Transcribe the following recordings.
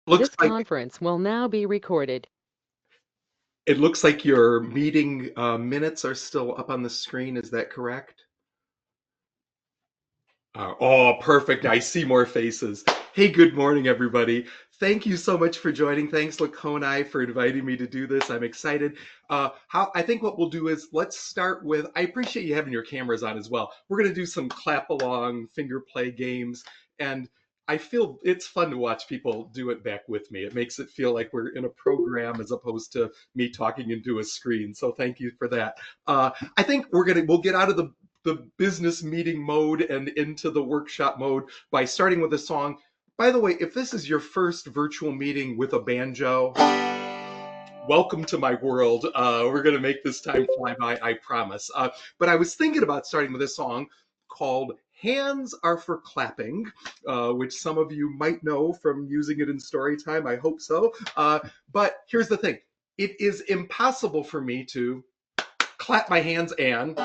Looks This like conference will now be recorded. it looks like your meeting minutes are still up on the screen. Is that correct? Oh, perfect. I see more faces. Hey, good morning, everybody. Thank you so much for joining. Thanks, Lakonai, for inviting me to do this. I'm excited. How I think what we'll do is let's start with. I appreciate you having your cameras on as well. We're going to do some clap along, finger play games, and I feel it's fun to watch people do it back with me. It makes it feel like we're in a program as opposed to me talking into a screen. So thank you for that. I think we'll get out of the business meeting mode and into the workshop mode by starting with a song. By the way, if this is your first virtual meeting with a banjo, welcome to my world. We're going to make this time fly by, I promise. But I was thinking about starting with a song called Hands Are for Clapping, which some of you might know from using it in story time. I hope so. But here's the thing, it is impossible for me to clap my hands and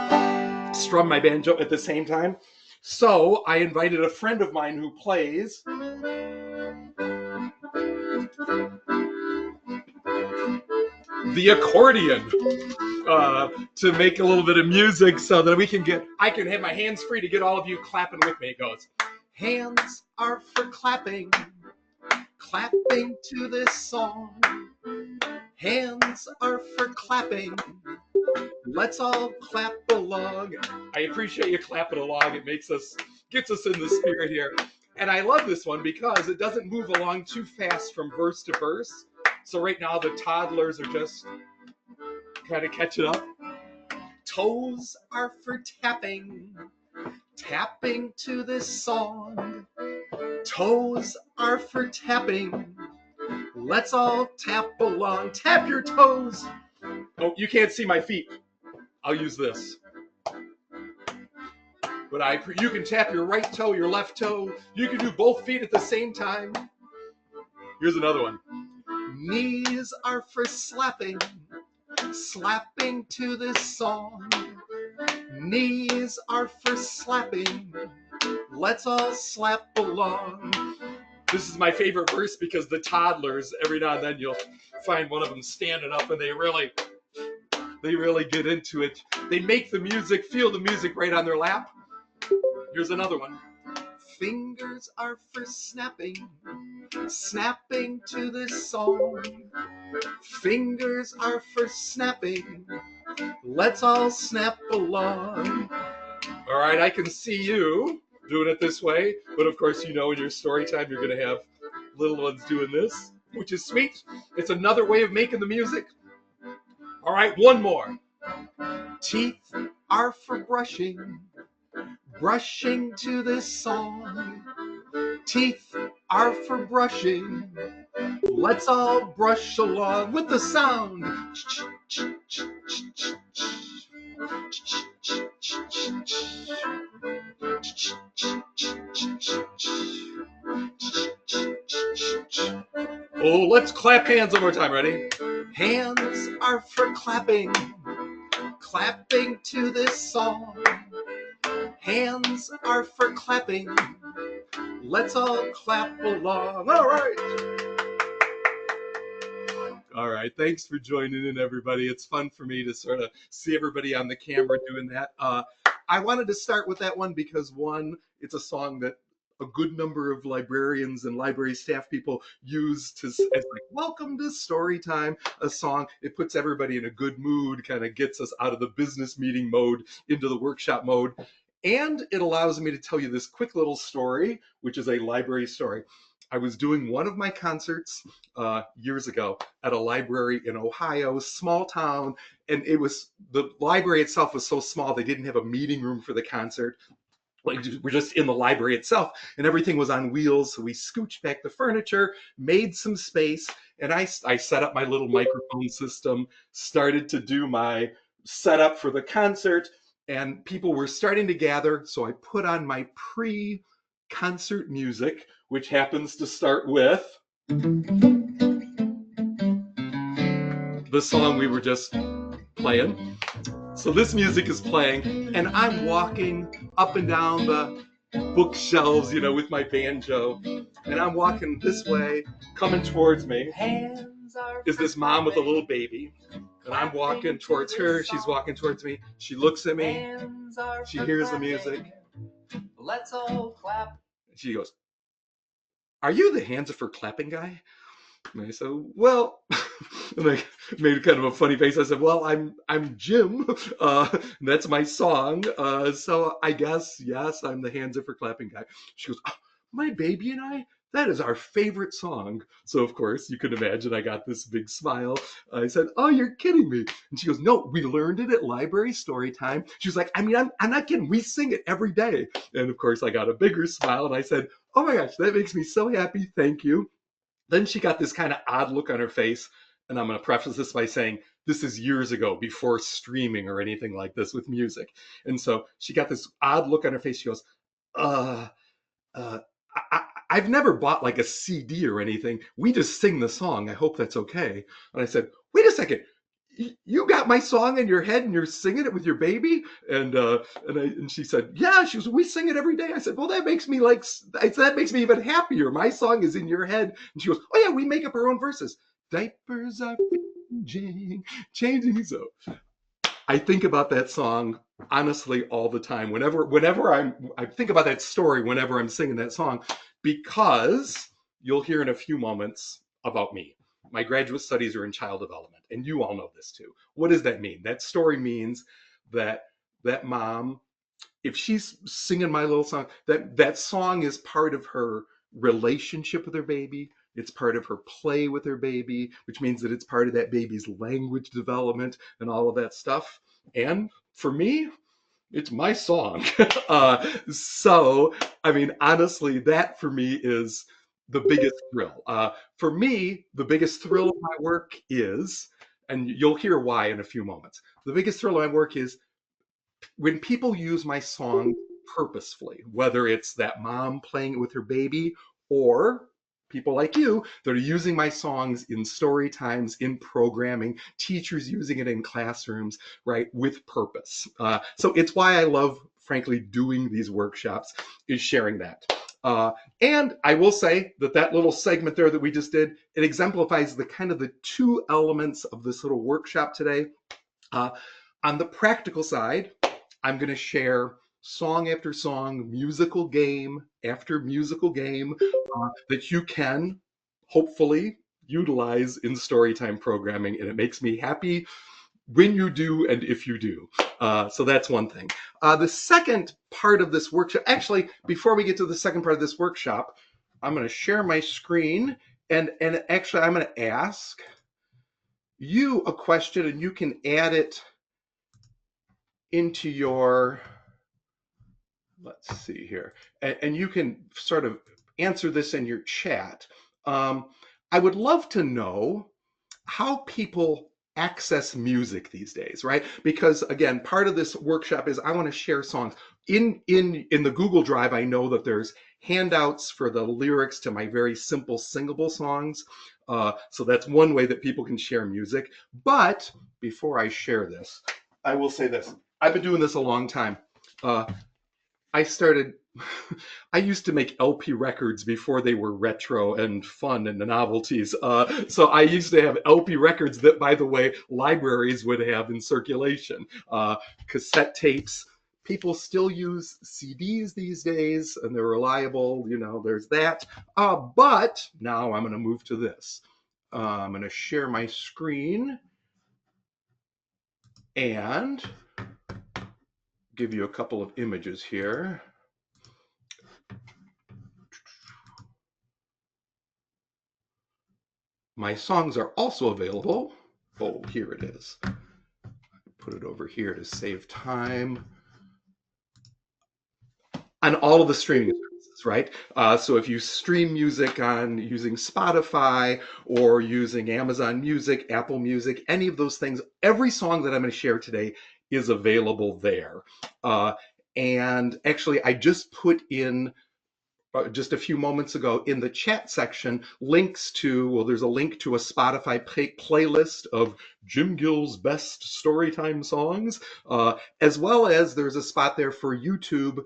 strum my banjo at the same time. So I invited a friend of mine who plays the accordion to make a little bit of music so that I can have my hands free to get all of you clapping with me. It goes, hands are for clapping, clapping to this song. Hands are for clapping. Let's all clap along. I appreciate you clapping along. It gets us in the spirit here. And I love this one because it doesn't move along too fast from verse to verse. So right now the toddlers are just kind of catching up. Toes are for tapping, tapping to this song. Toes are for tapping. Let's all tap along. Tap your toes. Oh, you can't see my feet. I'll use this. But you can tap your right toe, your left toe. You can do both feet at the same time. Here's another one. Knees are for slapping, slapping to this song. Knees are for slapping. Let's all slap along. This is my favorite verse because the toddlers, every now and then you'll find one of them standing up and they really get into it. They make the music, feel the music right on their lap. Here's another one. Fingers are for snapping, snapping to this song. Fingers are for snapping. Let's all snap along. All right, I can see you doing it this way, but of course, you know, in your story time, you're going to have little ones doing this, which is sweet. It's another way of making the music. All right, one more. Teeth are for brushing, brushing to this song. Teeth are for brushing. Let's all brush along with the sound. Oh, let's clap hands one more time. Ready? Hands are for clapping, clapping to this song. Hands are for clapping. Let's all clap along. All right. All right. Thanks for joining in, everybody. It's fun for me to sort of see everybody on the camera doing that. I wanted to start with that one because, one, it's a song that a good number of librarians and library staff people use as like, welcome to story time, a song. It puts everybody in a good mood, kind of gets us out of the business meeting mode into the workshop mode. And it allows me to tell you this quick little story, which is a library story. I was doing one of my concerts years ago at a library in Ohio, small town, and the library itself was so small they didn't have a meeting room for the concert. Like, we're just in the library itself, and everything was on wheels. So we scooched back the furniture, made some space, and I set up my little microphone system, started to do my setup for the concert, and people were starting to gather. So I put on my pre-concert music, which happens to start with the song we were just playing. So this music is playing, and I'm walking up and down the bookshelves, with my banjo. and I'm walking this way. Coming towards me is this mom with a little baby, and I'm walking towards her. She's walking towards me. She looks at me. She hears the music. Let's all clap. She goes, "Are you the hands are for clapping guy?" And I said, "Well," and I made kind of a funny face. I said, "Well, I'm Jim. That's my song. So I guess yes, I'm the hands are for clapping guy." She goes, "Oh, my baby and I. That is our favorite song." So of course you can imagine I got this big smile. I said, "Oh, you're kidding me?" And she goes, "No, we learned it at library story time." She was like, "I mean, I'm not kidding. We sing it every day." And of course I got a bigger smile and I said, "Oh my gosh, that makes me so happy. Thank you." Then she got this kind of odd look on her face. And I'm going to preface this by saying this is years ago, before streaming or anything like this with music. And so she got this odd look on her face. She goes, uh, uh, I've never bought like a CD or anything. We just sing the song. I hope that's okay." And I said, "Wait a second. You got my song in your head and you're singing it with your baby?" And she said, "Yeah." She was, "We sing it every day." I said, "Well, that makes me that makes me even happier. My song is in your head." And she goes, "Oh yeah, we make up our own verses. Diapers are changing." So I think about that song honestly all the time. Whenever I think about that story whenever I'm singing that song, because you'll hear in a few moments about me. My graduate studies are in child development, and you all know this too. What does that mean? That story means that that mom, if she's singing my little song, that song is part of her relationship with her baby. It's part of her play with her baby, which means that it's part of that baby's language development and all of that stuff. And for me, it's my song. So, I mean, honestly, that for me is the biggest thrill. For me, the biggest thrill of my work is, and you'll hear why in a few moments, the biggest thrill of my work is when people use my song purposefully, whether it's that mom playing it with her baby or people like you that are using my songs in story times, in programming, teachers using it in classrooms, right, with purpose. So it's why I love, frankly, doing these workshops, is sharing that. Uh, and I will say that that little segment there that we just did, it exemplifies the kind of the two elements of this little workshop today. Uh, on the practical side, I'm going to share song after song, musical game after musical game that you can hopefully utilize in storytime programming. And it makes me happy when you do and if you do. So that's one thing. The second part of this workshop, actually, before we get to the second part of this workshop, I'm going to share my screen and actually I'm going to ask you a question and you can add it into your, let's see here, and you can sort of answer this in your chat. Um, I would love to know how people access music these days, right? Because again, part of this workshop is I want to share songs. In the Google Drive, I know that there's handouts for the lyrics to my very simple singable songs. So that's one way that people can share music. But before I share this, I will say this. I've been doing this a long time. Uh, I started, I used to make LP records before they were retro and fun and the novelties. So I used to have LP records that, by the way, libraries would have in circulation. Cassette tapes. People still use CDs these days and they're reliable. You know, there's that. But now I'm going to move to this. I'm going to share my screen and give you a couple of images here. My songs are also available. Oh, here it is. Put it over here to save time. On all of the streaming services, right? So if you stream music on using Spotify or using Amazon Music, Apple Music, any of those things, every song that I'm going to share today is available there. And actually, I just put in just a few moments ago in the chat section links to, well, there's a link to a Spotify playlist of Jim Gill's best storytime songs, as well as there's a spot there for YouTube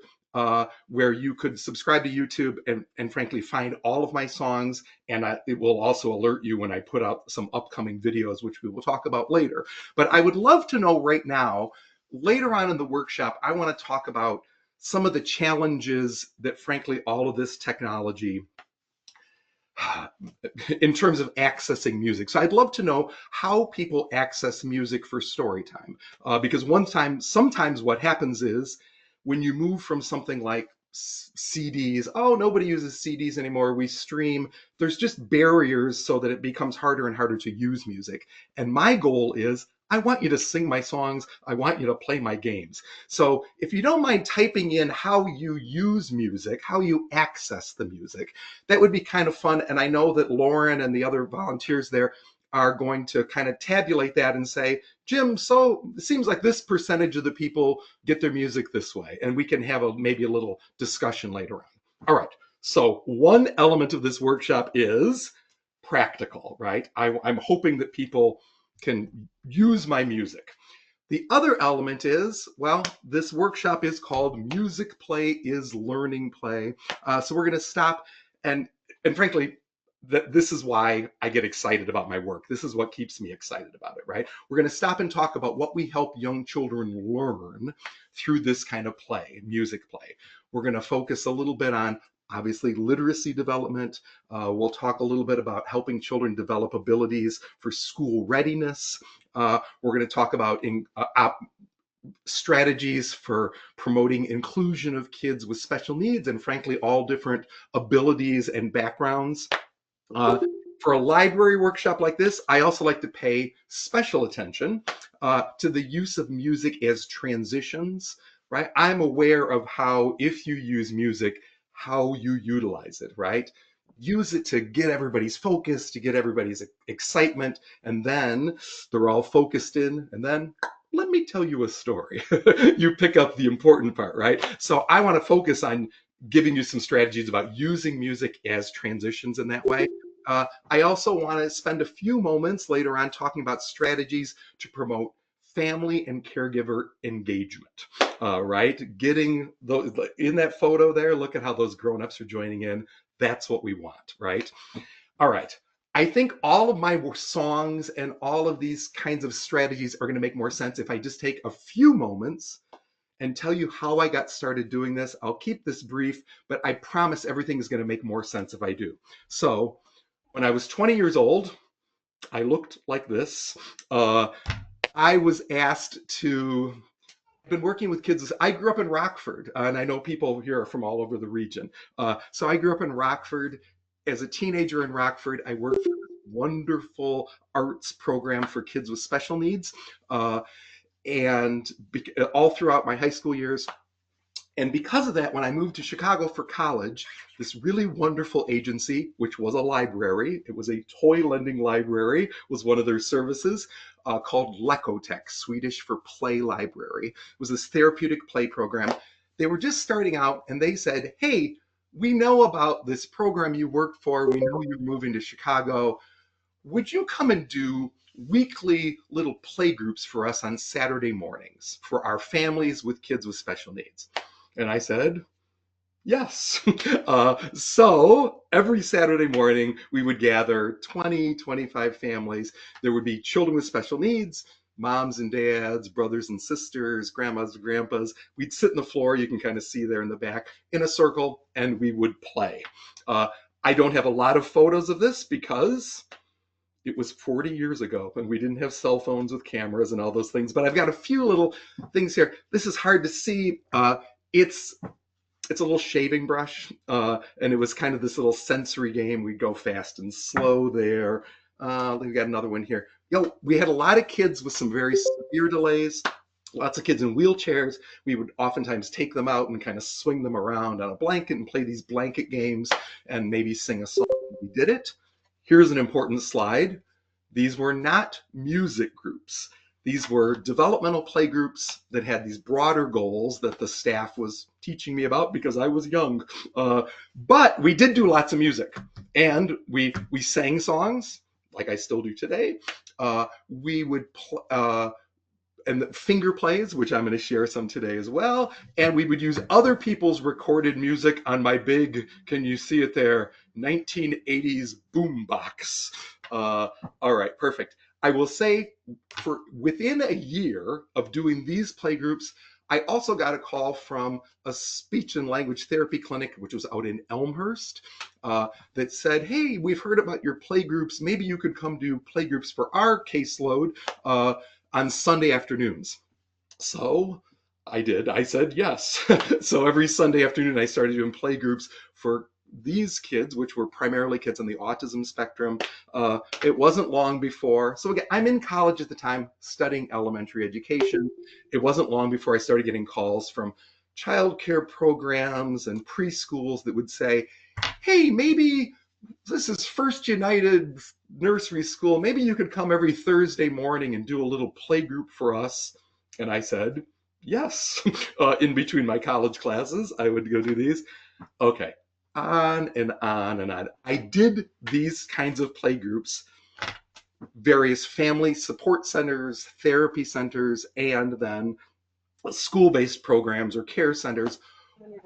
where you could subscribe to YouTube and frankly find all of my songs. And it will also alert you when I put out some upcoming videos, which we will talk about later. But I would love to know right now, later on in the workshop, I want to talk about some of the challenges that frankly all of this technology in terms of accessing music. So I'd love to know how people access music for story time. Because sometimes what happens is when you move from something like CDs, oh, nobody uses CDs anymore, we stream, there's just barriers so that it becomes harder and harder to use music. And my goal is I want you to sing my songs. I want you to play my games. So if you don't mind typing in how you use music, how you access the music, that would be kind of fun. And I know that Lauren and the other volunteers there are going to kind of tabulate that and say, Jim, so it seems like this percentage of the people get their music this way. And we can have maybe a little discussion later on. All right. So one element of this workshop is practical, right? I'm hoping that people can use my music. The other element is, well, this workshop is called Music Play is Learning Play. So we're going to stop and frankly, this is why I get excited about my work. This is what keeps me excited about it, right? We're going to stop and talk about what we help young children learn through this kind of play, music play. We're going to focus a little bit on obviously literacy development. We'll talk a little bit about helping children develop abilities for school readiness. We're going to talk about strategies for promoting inclusion of kids with special needs and frankly all different abilities and backgrounds. For a library workshop like this, I also like to pay special attention to the use of music as transitions, right? I'm aware of how, if you use music, how you utilize it, right? Use it to get everybody's focus, to get everybody's excitement, and then they're all focused in, and then let me tell you a story. You pick up the important part, right? So I want to focus on giving you some strategies about using music as transitions in that way. I also want to spend a few moments later on talking about strategies to promote family and caregiver engagement, right? Getting those in that photo there, look at how those grown-ups are joining in. That's what we want, right? All right. I think all of my songs and all of these kinds of strategies are going to make more sense if I just take a few moments and tell you how I got started doing this. I'll keep this brief, but I promise everything is going to make more sense if I do. So when I was 20 years old, I looked like this. I was asked to I've been working with kids. I grew up in Rockford, and I know people here are from all over the region. So I grew up in Rockford. As a teenager in Rockford, I worked for this wonderful arts program for kids with special needs. And all throughout my high school years, and because of that, when I moved to Chicago for college, this really wonderful agency, which was a library, it was a toy lending library, was one of their services, called Lekotech, Swedish for play library. It was this therapeutic play program. They were just starting out and they said, hey, we know about this program you worked for. We know you're moving to Chicago. Would you come and do weekly little play groups for us on Saturday mornings for our families with kids with special needs? And I said, yes. So every Saturday morning, we would gather 20, 25 families. There would be children with special needs, moms and dads, brothers and sisters, grandmas and grandpas. We'd sit on the floor, you can kind of see there in the back, in a circle, and we would play. I don't have a lot of photos of this because it was 40 years ago and we didn't have cell phones with cameras and all those things, but I've got a few little things here. This is hard to see. It's a little shaving brush, and it was kind of this little sensory game. We'd go fast and slow there. We got another one here. We had a lot of kids with some very severe delays, lots of kids in wheelchairs. We would oftentimes take them out and kind of swing them around on a blanket and play these blanket games and maybe sing a song. We did it. Here's an important slide. These were not music groups. These were developmental play groups that had these broader goals that the staff was teaching me about because I was young. But we did do lots of music, and we sang songs like I still do today. We would and the finger plays, which I'm going to share some today as well. And we would use other people's recorded music on my big, can you see it there, 1980s boombox. All right, perfect. I will say for within a year of doing these playgroups, I also got a call from a speech and language therapy clinic, which was out in Elmhurst, that said, hey, we've heard about your playgroups. Maybe you could come do playgroups for our caseload on Sunday afternoons. So I did. I said yes. So every Sunday afternoon, I started doing playgroups for these kids, which were primarily kids on the autism spectrum. It wasn't long before. So again, I'm in college at the time studying elementary education. It wasn't long before I started getting calls from childcare programs and preschools that would say, hey, maybe this is First United Nursery School. Maybe you could come every Thursday morning and do a little playgroup for us. And I said, yes. In between my college classes, I would go do these. Okay, on and on and on. I did these kinds of playgroups, various family support centers, therapy centers, and then school-based programs or care centers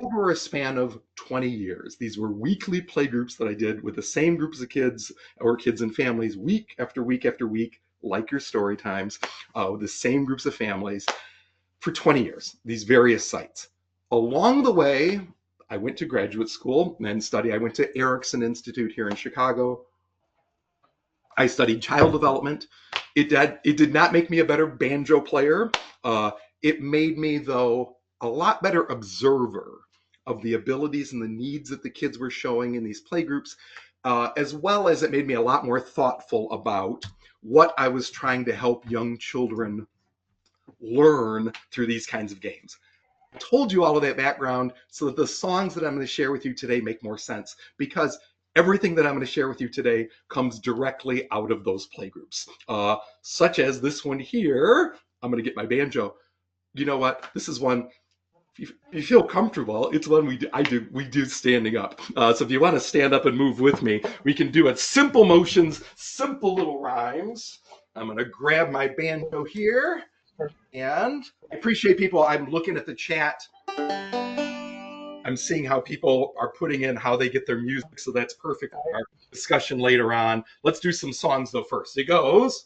over a span of 20 years. These were weekly playgroups that I did with the same groups of kids or kids and families week after week after week, like your story times, with the same groups of families for 20 years, these various sites. Along the way, I went to graduate school and studied. I went to Erickson Institute here in Chicago. I studied child development. It did not make me a better banjo player. It made me, though, a lot better observer of the abilities and the needs that the kids were showing in these playgroups, as well as it made me a lot more thoughtful about what I was trying to help young children learn through these kinds of games. I told you all of that background so that the songs that I'm going to share with you today make more sense, because everything that I'm going to share with you today comes directly out of those playgroups, such as this one here. I'm going to get my banjo. You know what? This is one. If you feel comfortable, it's one we do standing up. So if you want to stand up and move with me, we can do it. Simple motions, simple little rhymes. I'm going to grab my banjo here. And I appreciate people. I'm looking at the chat. I'm seeing how people are putting in how they get their music. So that's perfect for our discussion later on. Let's do some songs though first. It goes,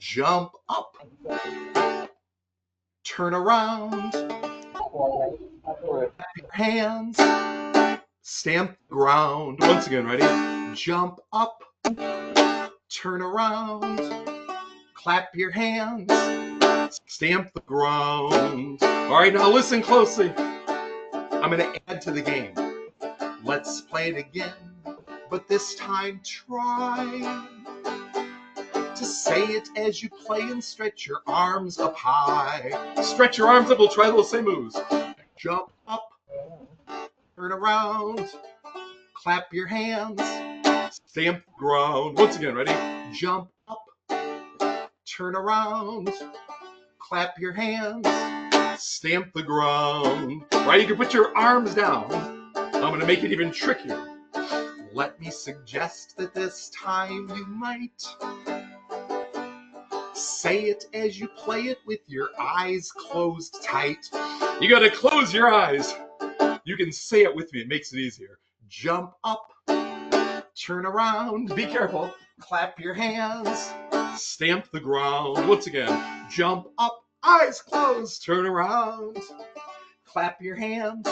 jump up, turn around, clap your hands, stamp the ground. Once again, ready? Jump up, turn around, clap your hands, stamp the ground. All right, now listen closely. I'm going to add to the game. Let's play it again, but this time try to say it as you play and stretch your arms up high. Stretch your arms up, we'll try those same moves. Jump up, turn around, clap your hands, stamp the ground. Once again, ready? Jump up, turn around, clap your hands, stamp the ground. Right, you can put your arms down. I'm going to make it even trickier. Let me suggest that this time you might say it as you play it with your eyes closed tight. You got to close your eyes. You can say it with me. It makes it easier. Jump up, turn around. Be careful. Clap your hands. Stamp the ground. Once again. Jump up, eyes closed. Turn around. Clap your hands.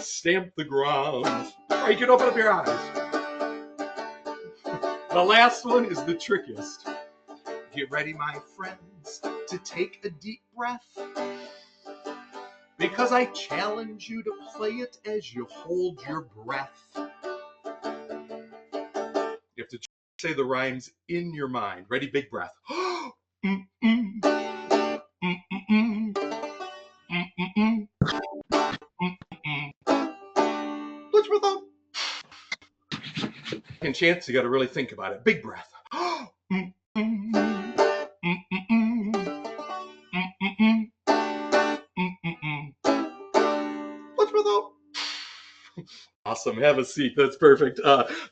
Stamp the ground. Or you can open up your eyes. The last one is the trickiest. Get ready, my friends, to take a deep breath, because I challenge you to play it as you hold your breath. You have to say the rhymes in your mind. Ready? Big breath. Let's breath out. Second chance, you got to really think about it. Big breath. Let's breath out. Awesome. awesome. Have a seat. That's perfect.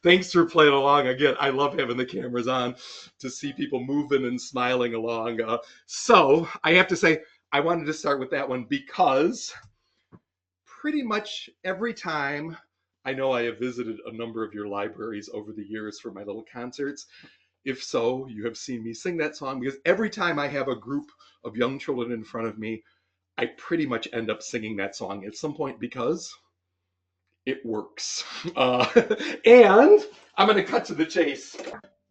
Thanks for playing along. Again, I love having the cameras on to see people moving and smiling along. So I have to say, I wanted to start with that one because pretty much every time, I know I have visited a number of your libraries over the years for my little concerts. If so, you have seen me sing that song because every time I have a group of young children in front of me, I pretty much end up singing that song at some point because it works. Uh, and I'm going to cut to the chase.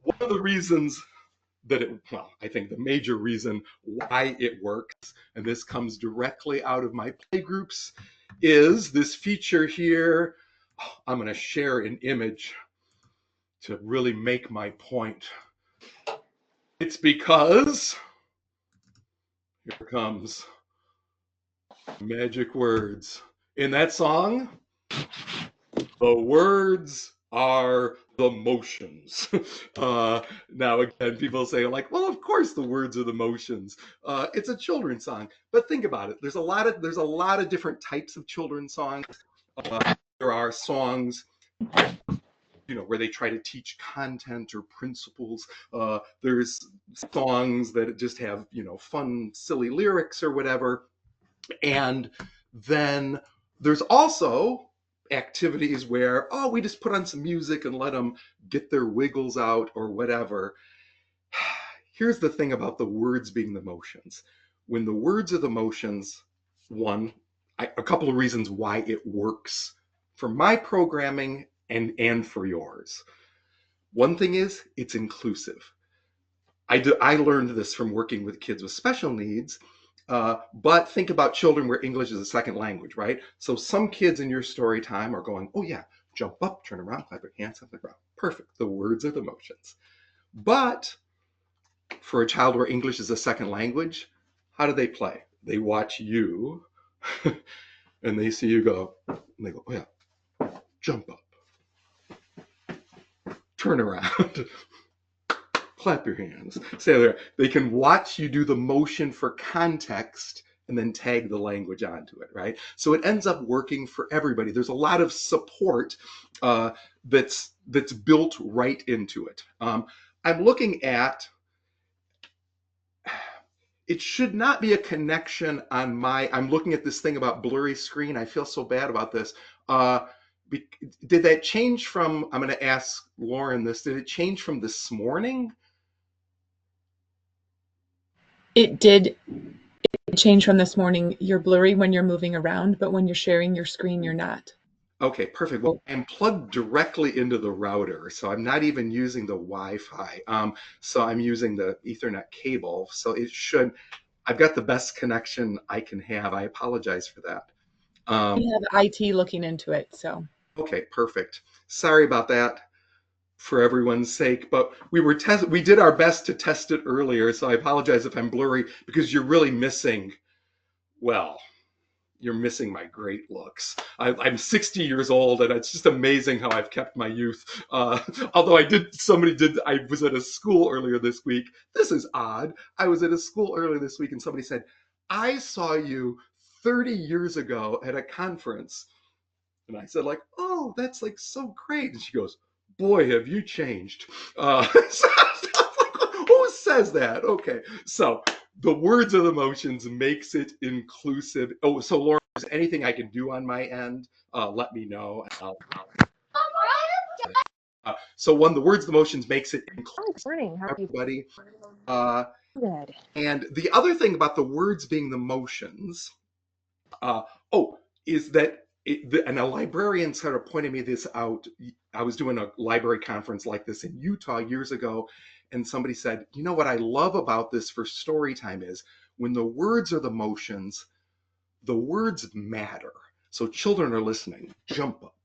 One of the reasons that well, I think the major reason why it works, and this comes directly out of my play groups, is this feature here. I'm going to share an image to really make my point. It's because, here comes magic words. In that song, the words are the motions. Now, again, people say, like, well, of course the words are the motions. It's a children's song, but think about it. There's a lot of different types of children's songs. There are songs, where they try to teach content or principles. There's songs that just have, fun, silly lyrics or whatever. And then there's also activities where, oh, we just put on some music and let them get their wiggles out or whatever. Here's the thing about the words being the motions. When the words are the motions, a couple of reasons why it works for my programming and for yours. One thing is it's inclusive. I learned this from working with kids with special needs. But think about children where English is a second language, right? So some kids in your story time are going, oh yeah, jump up, turn around, clap your hands, up the ground. Perfect. The words are the motions. But for a child where English is a second language, how do they play? They watch you and they see you go, and they go, oh yeah, jump up, turn around, clap your hands. Stay there. They can watch you do the motion for context and then tag the language onto it, right? So it ends up working for everybody. There's a lot of support that's built right into it. I'm looking at, it should not be a connection on I'm looking at this thing about blurry screen. I feel so bad about this. Did that change from, I'm going to ask Lauren this, did it change from this morning? It did change from this morning. You're blurry when you're moving around, but when you're sharing your screen, you're not. Okay, perfect. Well, I'm plugged directly into the router, so I'm not even using the Wi-Fi. So I'm using the Ethernet cable. So I've got the best connection I can have. I apologize for that. We have IT looking into it, so. Okay, perfect. Sorry about that for everyone's sake, but we did our best to test it earlier, so I apologize if I'm blurry because you're really missing, well, you're missing my great looks. I'm 60 years old, and it's just amazing how I've kept my youth. Although I was at a school earlier this week. This is odd. I was at a school earlier this week, and somebody said, I saw you 30 years ago at a conference. And I said, like, oh, that's like so great. And she goes, boy, have you changed. Who says that? Okay. So the words of the motions makes it inclusive. Oh, so Laura, is there anything I can do on my end? Let me know. So the words of the motions makes it inclusive. Good morning. How are you? Everybody. Good. And the other thing about the words being the motions, is that and a librarian sort of pointed me this out. I was doing a library conference like this in Utah years ago, and somebody said, you know what I love about this for story time is when the words are the motions, the words matter. So children are listening, jump up,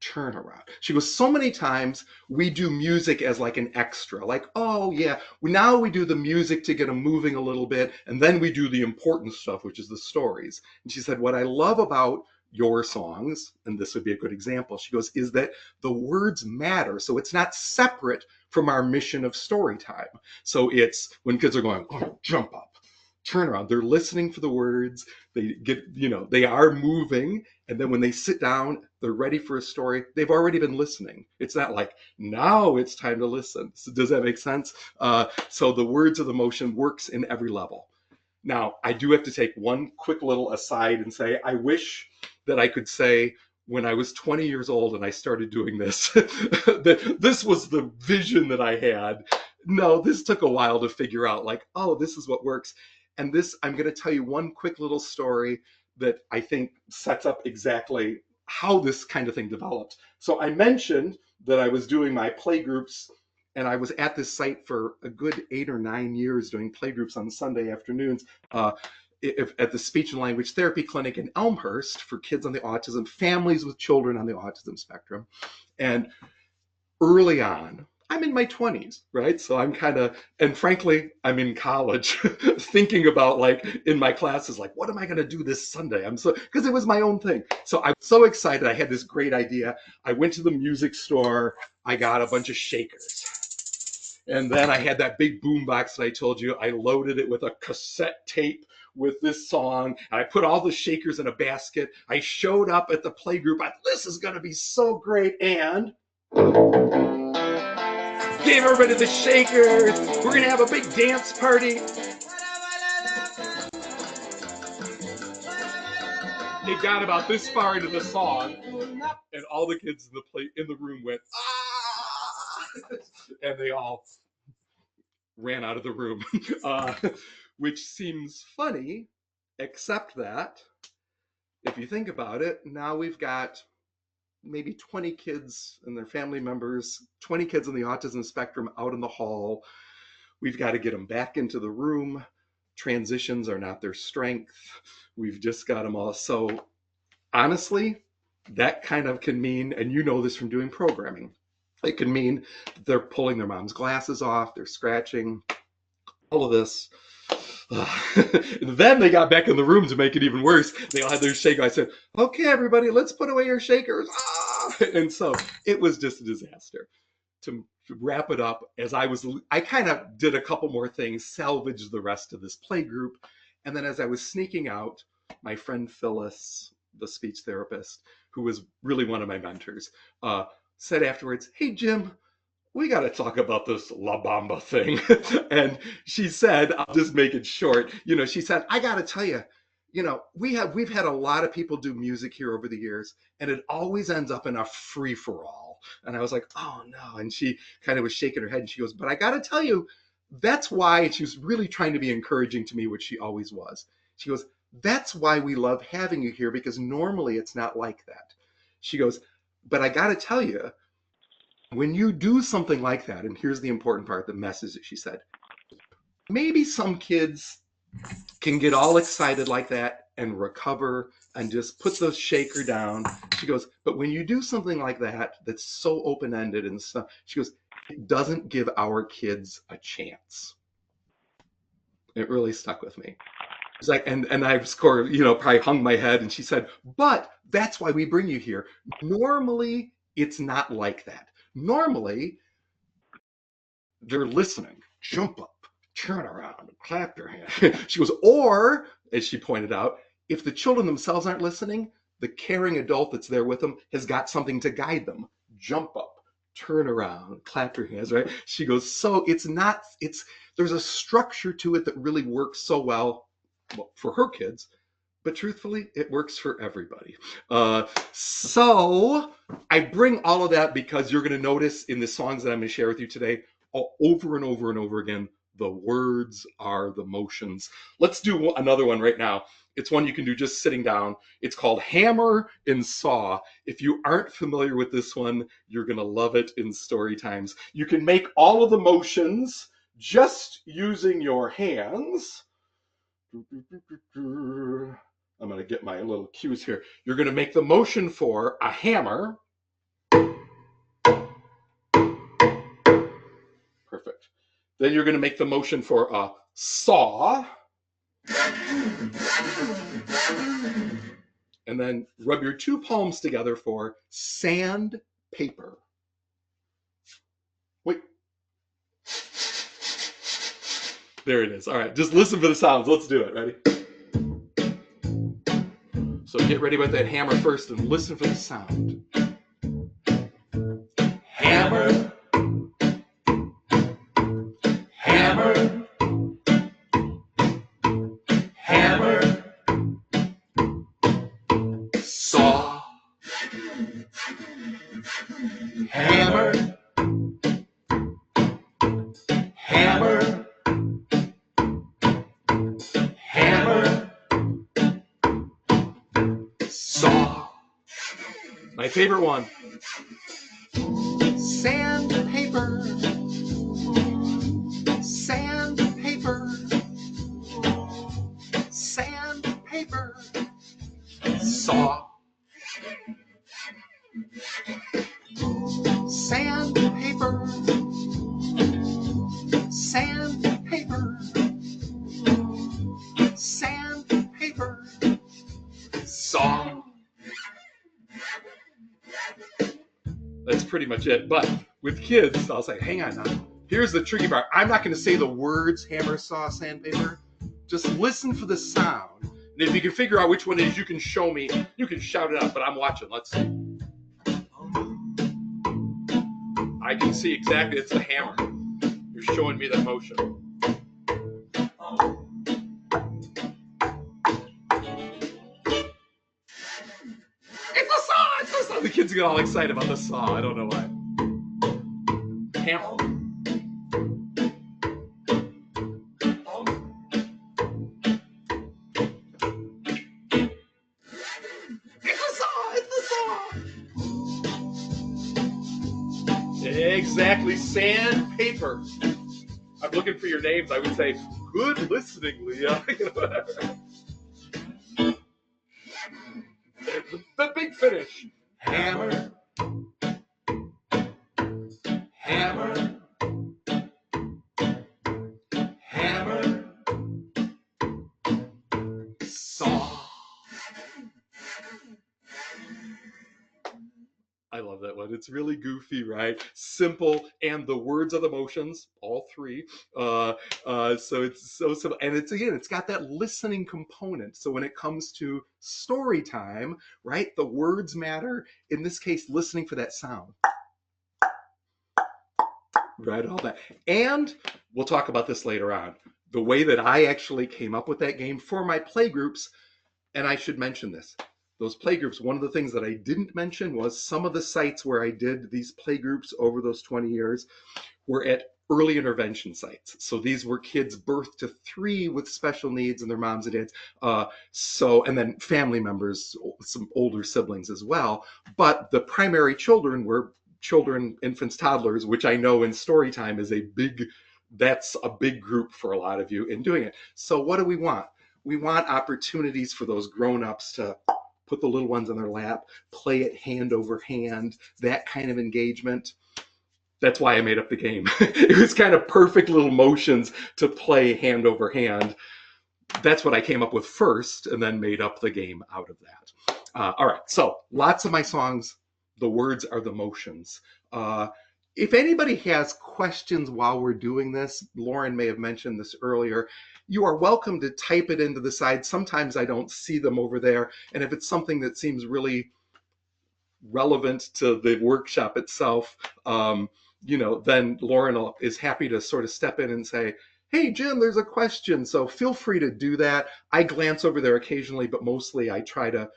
turn around. She goes, so many times we do music as like an extra, like, oh yeah, now we do the music to get them moving a little bit, and then we do the important stuff, which is the stories. And she said, what I love about your songs, and this would be a good example, she goes, is that the words matter. So it's not separate from our mission of story time. So it's when kids are going, oh, jump up, turn around, they're listening for the words, they are moving, And then when they sit down, they're ready for a story. They've already been listening. It's not like, now it's time to listen. So does that make sense? So the words of the motion works in every level. Now, I do have to take one quick little aside and say, I wish that I could say when I was 20 years old and I started doing this, that this was the vision that I had. No, this took a while to figure out, like, oh, this is what works. And this, I'm going to tell you one quick little story that I think sets up exactly how this kind of thing developed. So I mentioned that I was doing my play groups, and I was at this site for a good 8 or 9 years doing play groups on Sunday afternoons at the speech and language therapy clinic in Elmhurst for kids on the autism, families with children on the autism spectrum. And early on, I'm in my 20s, right? So I'm kind of, and frankly, I'm in college thinking about, like, in my classes, like, what am I going to do this Sunday? Because it was my own thing. So I'm so excited. I had this great idea. I went to the music store. I got a bunch of shakers. And then I had that big boom box that I told you. I loaded it with a cassette tape with this song. And I put all the shakers in a basket. I showed up at the play group. This is going to be so great. And gave everybody the shakers. We're going to have a big dance party. It got about this far into the song, and all the kids in the room went, ah! And they all ran out of the room, which seems funny, except that if you think about it, now we've got maybe 20 kids and their family members, 20 kids on the autism spectrum out in the hall. We've got to get them back into the room. Transitions are not their strength. We've just got them all. So honestly, that kind of can mean, and you know this from doing programming, it can mean they're pulling their mom's glasses off, they're scratching, all of this. Then they got back in the room to make it even worse. They all had their shaker. I said, okay, everybody, let's put away your shakers. And so it was just a disaster. To wrap it up, I kind of did a couple more things, salvaged the rest of this play group. And then as I was sneaking out, my friend Phyllis, the speech therapist, who was really one of my mentors, said afterwards, hey, Jim, we got to talk about this La Bamba thing. And she said, I'll just make it short. She said, I got to tell you, we've had a lot of people do music here over the years, and it always ends up in a free for all. And I was like, oh no. And she kind of was shaking her head, and she goes, but I got to tell you, that's why. And she was really trying to be encouraging to me, which she always was. She goes, that's why we love having you here, because normally it's not like that. She goes, but I got to tell you, when you do something like that, and here's the important part, the message that she said, maybe some kids can get all excited like that and recover and just put the shaker down. She goes, but when you do something like that, that's so open-ended and stuff, she goes, it doesn't give our kids a chance. It really stuck with me. It's like, and I scored, probably hung my head, and she said, but that's why we bring you here. Normally, it's not like that. Normally, they're listening. Jump up, turn around, clap your hand. She goes, or, as she pointed out, if the children themselves aren't listening, the caring adult that's there with them has got something to guide them. Jump up, turn around, clap your hands, right? She goes, so there's a structure to it that really works so well for her kids, but truthfully, it works for everybody. So I bring all of that because you're going to notice in the songs that I'm going to share with you today, over and over and over again, the words are the motions. Let's do another one right now. It's one you can do just sitting down. It's called Hammer and Saw. If you aren't familiar with this one, you're going to love it in story times. You can make all of the motions just using your hands. I'm going to get my little cues here. You're going to make the motion for a hammer. Perfect. Then you're going to make the motion for a saw. And then rub your two palms together for sandpaper. Wait. There it is. All right, just listen for the sounds. Let's do it. Ready? So get ready with that hammer first and listen for the sound. Hammer, hammer, hammer, saw, hammer, hammer, hammer, saw. My favorite one. Sandpaper, sandpaper, sandpaper, saw. Sandpaper, sandpaper, sandpaper, saw. That's pretty much it. But with kids, I'll say, hang on now. Here's the tricky part. I'm not going to say the words hammer, saw, sandpaper. Just listen for the sound. And if you can figure out which one it is, you can show me. You can shout it out, but I'm watching. Let's see. I can see exactly. It's the hammer. You're showing me that motion. It's the saw! It's the saw! The kids get all excited about the saw. I don't know why. Hammer. Exactly, sandpaper. I'm looking for your names. I would say, good listening, Leah. The big finish. Hammer, hammer, hammer, saw. I love that one. It's really goofy, right? Simple, and the words are the motions, all three. So it's so simple, and it's got that listening component. So when it comes to story time, right, the words matter. In this case, listening for that sound, right? All that, and we'll talk about this later on. The way that I actually came up with that game for my play groups, and I should mention this. Those playgroups, one of the things that I didn't mention was some of the sites where I did these playgroups over those 20 years were at early intervention sites. So these were kids birth to 3 with special needs and their moms and dads. And then family members, some older siblings as well. But the primary children were children, infants, toddlers, which I know in story time is that's a big group for a lot of you in doing it. So what do we want? We want opportunities for those grown-ups to put the little ones on their lap, play it hand over hand, that kind of engagement. That's why I made up the game. It was kind of perfect little motions to play hand over hand. That's what I came up with first, and then made up the game out of that. All right, so lots of my songs, the words are the motions. If anybody has questions while we're doing this, Lauren may have mentioned this earlier, you are welcome to type it into the side. Sometimes I don't see them over there. And if it's something that seems really relevant to the workshop itself, then Lauren is happy to sort of step in and say, hey, Jim, there's a question. So feel free to do that. I glance over there occasionally, but mostly I try to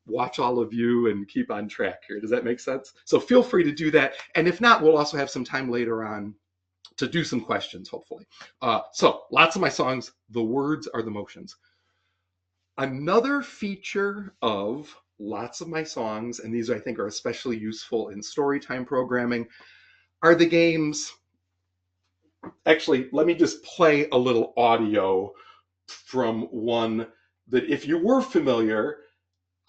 watch all of you and keep on track here. Does that make sense? So feel free to do that. And if not, we'll also have some time later on to do some questions, hopefully. So lots of my songs, the words are the motions. Another feature of lots of my songs, and these I think are especially useful in storytime programming, are the games. Actually, let me just play a little audio from one that if you were familiar,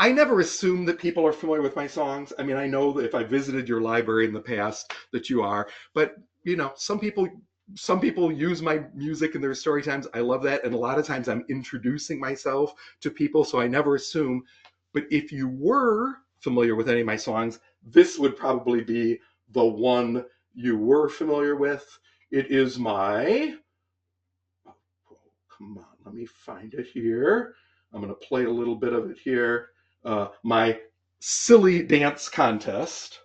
I never assume that people are familiar with my songs. I mean, I know that if I visited your library in the past that you are, but some people use my music in their story times. I love that. And a lot of times I'm introducing myself to people, so I never assume. But if you were familiar with any of my songs, this would probably be the one you were familiar with. It is my, oh, come on, let me find it here. I'm going to play a little bit of it here. My silly dance contest.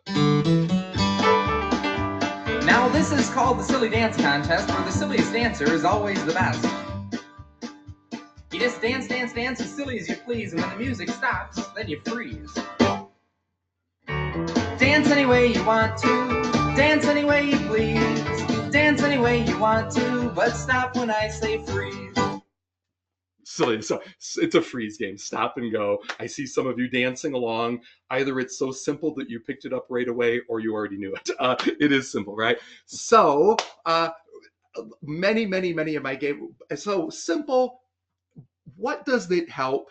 Now this is called the Silly Dance Contest, where the silliest dancer is always the best. You just dance, dance, dance as silly as you please, and when the music stops, then you freeze. Dance any way you want to, dance any way you please, dance any way you want to, but stop when I say freeze. Silly. So it's a freeze game. Stop and go. I see some of you dancing along. Either it's so simple that you picked it up right away, or you already knew it. It is simple, right? So many of my game. So simple. What does it help?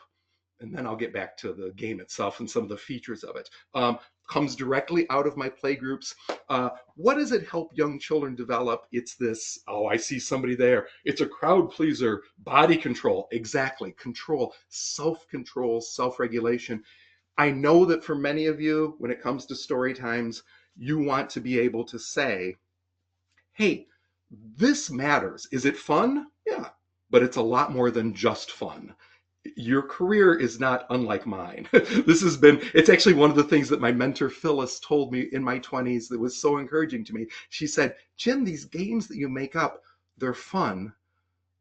And then I'll get back to the game itself and some of the features of it. Comes directly out of my play groups. What does it help young children develop? It's this, oh, I see somebody there. It's a crowd pleaser, body control. Exactly. Control, self-control, self-regulation. I know that for many of you, when it comes to story times, you want to be able to say, hey, this matters. Is it fun? Yeah, but it's a lot more than just fun. Your career is not unlike mine. It's actually one of the things that my mentor Phyllis told me in my 20s that was so encouraging to me. She said, Jim, these games that you make up, they're fun,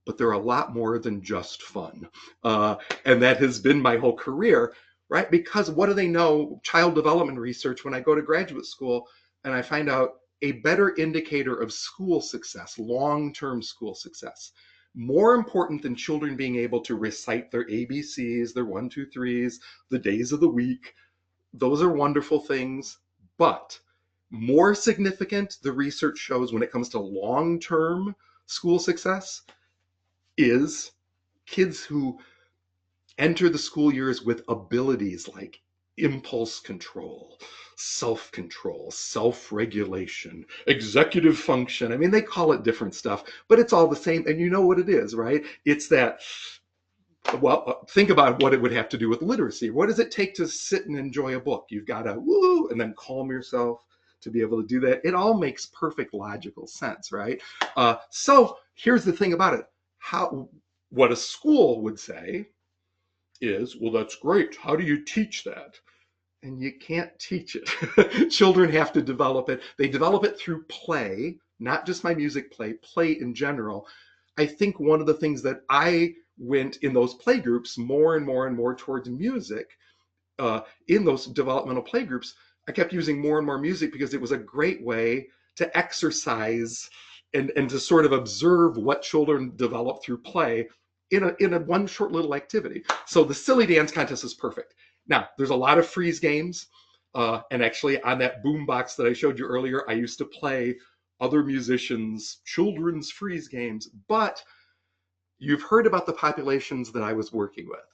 but they're a lot more than just fun. And that has been my whole career, right? Because what do they know? Child development research, when I go to graduate school and I find out a better indicator of school success, long-term school success, more important than children being able to recite their ABCs, their 1, 2, 3s, the days of the week. Those are wonderful things, but more significant, the research shows when it comes to long-term school success, is kids who enter the school years with abilities like impulse control, self-control, self-regulation, executive function. I mean, they call it different stuff, but it's all the same. And you know what it is, right? It's that, well, think about what it would have to do with literacy. What does it take to sit and enjoy a book? You've got to woo and then calm yourself to be able to do that. It all makes perfect logical sense, right? So here's the thing about it. What a school would say is, well, that's great. How do you teach that? And you can't teach it. Children have to develop it. They develop it through play, not just my music play in general. I think one of the things that I went in those play groups more and more towards music, in those developmental play groups, I kept using more and more music because it was a great way to exercise and to sort of observe what children develop through play in a one short little activity. So the silly dance contest is perfect. Now, there's a lot of freeze games. And actually on that boombox that I showed you earlier, I used to play other musicians' children's freeze games. But you've heard about the populations that I was working with.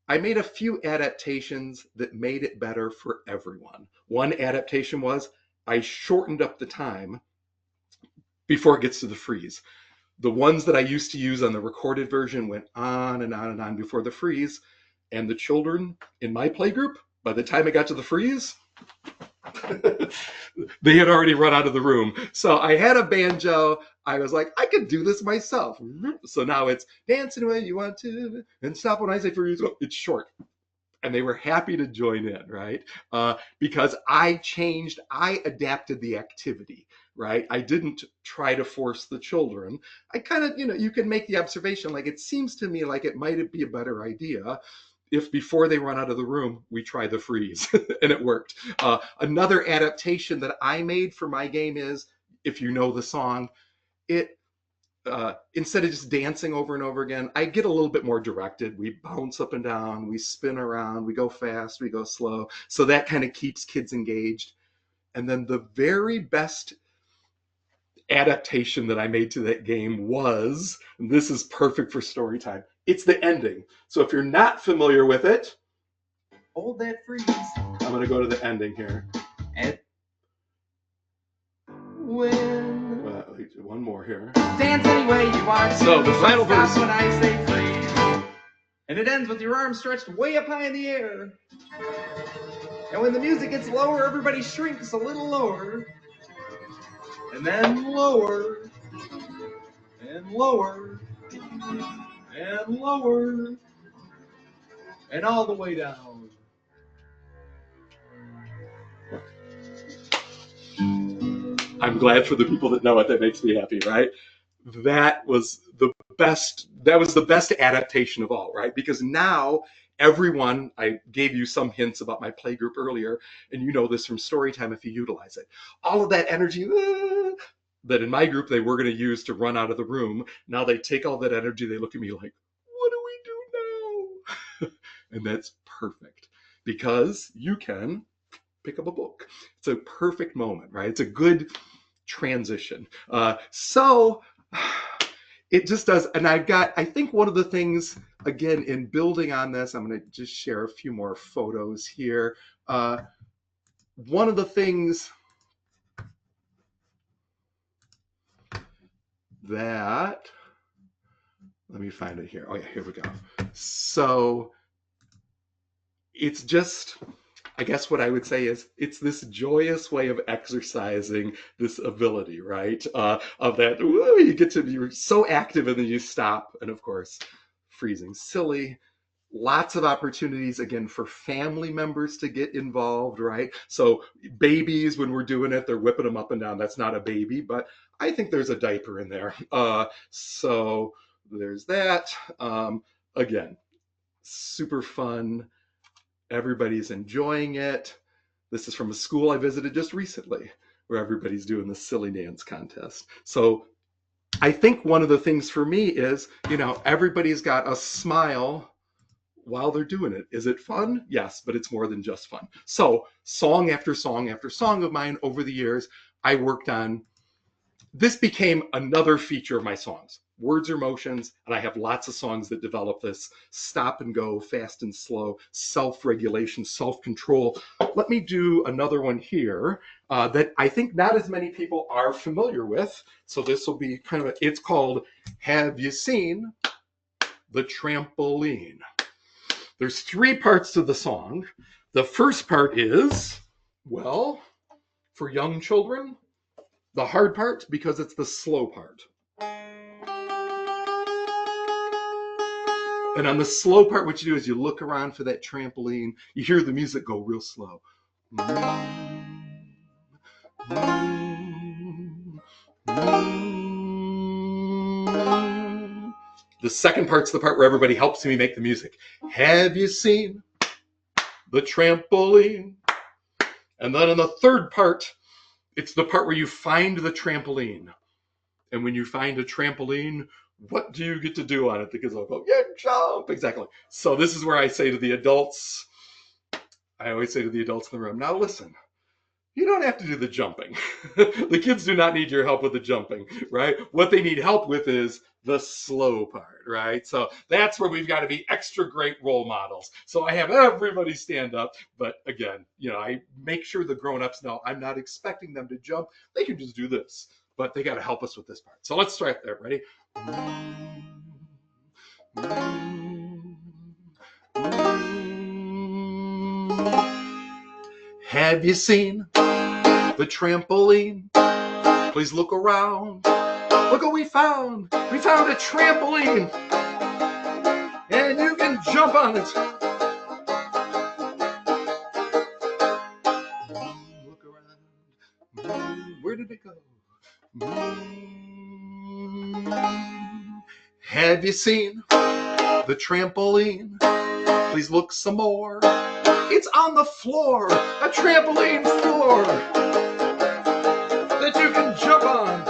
I made a few adaptations that made it better for everyone. One adaptation was I shortened up the time before it gets to the freeze. The ones that I used to use on the recorded version went on and on and on before the freeze. And the children in my playgroup, by the time it got to the freeze, they had already run out of the room. So I had a banjo. I was like, I could do this myself. So now it's dance in the way you want to and stop when I say freeze. It's short. And they were happy to join in, right? Because I adapted the activity, right? I didn't try to force the children. I kind of, you can make the observation, like, it seems to me like it might be a better idea if before they run out of the room, we try the freeze. And it worked. Another adaptation that I made for my game is, if you know the song, instead of just dancing over and over again, I get a little bit more directed. We bounce up and down, we spin around, we go fast, we go slow. So that kind of keeps kids engaged. And then the very best adaptation that I made to that game was, and this is perfect for story time, it's the ending. So if you're not familiar with it, Hold that freeze. I'm going to go to the ending here. And when One more here. dance any way you want to. So the final stop verse. when I say freeze. And it ends with your arms stretched way up high in the air. And when the music gets lower, everybody shrinks a little lower. And then lower. And lower. And lower. and all the way down. I'm glad for the people that know it. That makes me happy, right? That was the best. That was the best adaptation of all, right? Because now everyone, I gave you some hints about my play group earlier, and you know this from story time if you utilize it. All of that energy that in my group they were going to use to run out of the room. Now they take all that energy, they look at me like, what do we do now? And that's perfect because you can pick up a book. It's a perfect moment, right? It's a good transition. So it just does. And I think one of the things, again, in building on this, I'm going to just share a few more photos here. One of the things that, let me find it here. Oh yeah, here we go. So it's just, I guess what I would say is it's this joyous way of exercising this ability, right? Of that, you get to be so active and then you stop. And of course, freezing silly. Lots of opportunities, again, for family members to get involved, right? So babies, when we're doing it, they're whipping them up and down. That's not a baby, but I think there's a diaper in there. So there's that. Again, super fun. Everybody's enjoying it. This is from a school I visited just recently where everybody's doing the silly dance contest. So I think one of the things for me is, everybody's got a smile while they're doing it. Is it fun? Yes, but it's more than just fun. So song after song after song of mine over the years, I worked on. This became another feature of my songs, words or motions, and I have lots of songs that develop this stop and go, fast and slow, self-regulation, self-control. Let me do another one here that I think not as many people are familiar with. So this will be it's called Have You Seen the Trampoline? There's 3 parts to the song. The first part is, well, for young children, the hard part because it's the slow part. And on the slow part, what you do is you look around for that trampoline. You hear the music go real slow. The second part's the part where everybody helps me make the music. Have you seen the trampoline? And then in the third part, it's the part where you find the trampoline. And when you find a trampoline, what do you get to do on it? The kids will go, yeah, jump. Exactly. So this is where I say to the adults, I always say to the adults in the room, now listen, you don't have to do the jumping. The kids do not need your help with the jumping, right? What they need help with is the slow part, right? So that's where we've got to be extra great role models. So I have everybody stand up, but again, I make sure the grown-ups know I'm not expecting them to jump. They can just do this, but they got to help us with this part. So let's start there. Ready? Have you seen the trampoline? Please look around. Look what we found. We found a trampoline. And you can jump on it. Look around. Where did it go? Have you seen the trampoline? Please look some more. It's on the floor. A trampoline floor that you can jump on.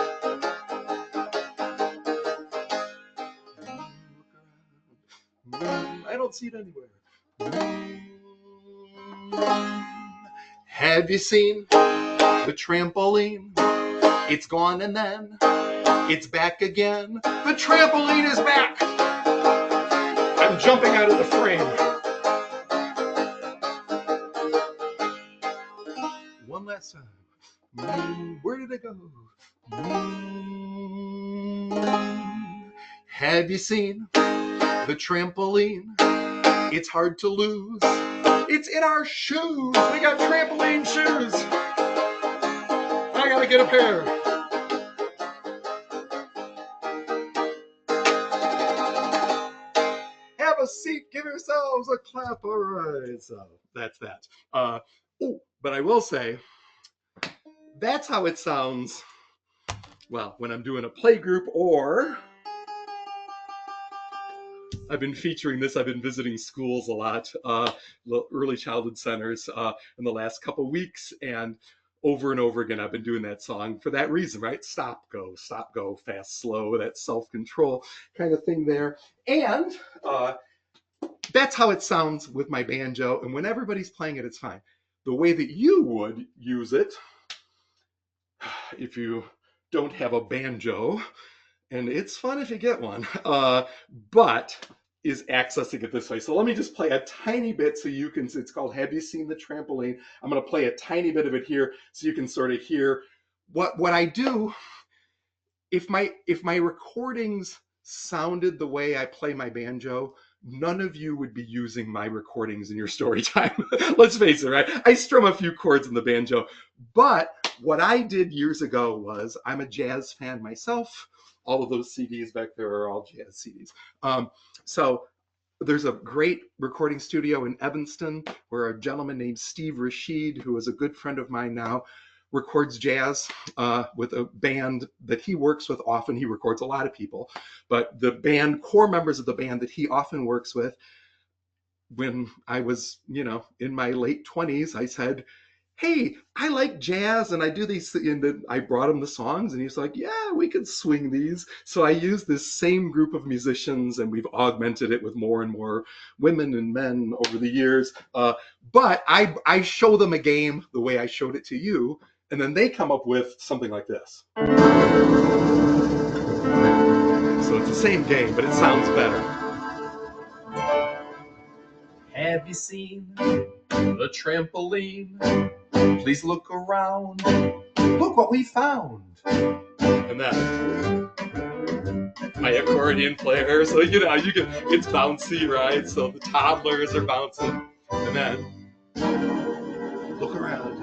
I don't see it anywhere. Have you seen the trampoline? It's gone and then it's back again. The trampoline is back. I'm jumping out of the frame. One last time. Where did it go? Have you seen the trampoline? It's hard to lose. It's in our shoes. We got trampoline shoes. I gotta get a pair. Have a seat. Give give yourselves a clap. All right. So that's that. But I will say, that's how it sounds, well, when I'm doing a play group, or I've been featuring this. I've been visiting schools a lot, early childhood centers in the last couple weeks, and over again, I've been doing that song for that reason, right? Stop, go, fast, slow, that self-control kind of thing there. And that's how it sounds with my banjo. And when everybody's playing it, it's fine. The way that you would use it, if you don't have a banjo, and it's fun if you get one, but is accessing it this way. So let me just play a tiny bit so you can, it's called Have You Seen the Trampoline? I'm gonna play a tiny bit of it here so you can sort of hear what I do. If my recordings sounded the way I play my banjo, none of you would be using my recordings in your story time. Let's face it, right? I strum a few chords in the banjo, but what I did years ago was, I'm a jazz fan myself. All of those CDs back there are all jazz CDs. So there's a great recording studio in Evanston where a gentleman named Steve Rashid, who is a good friend of mine now, records jazz with a band that he works with often. He records a lot of people, but the band, core members of the band that he often works with, when I was, in my late 20s, I said, hey, I like jazz and I do these, and I brought him the songs and he's like, yeah, we could swing these. So I used this same group of musicians and we've augmented it with more and more women and men over the years. But I show them a game the way I showed it to you, and then they come up with something like this. So it's the same game, but it sounds better. Have you seen the trampoline? Please look around. Look what we found. And then my accordion player, so it's bouncy, right? So the toddlers are bouncing. And then look around.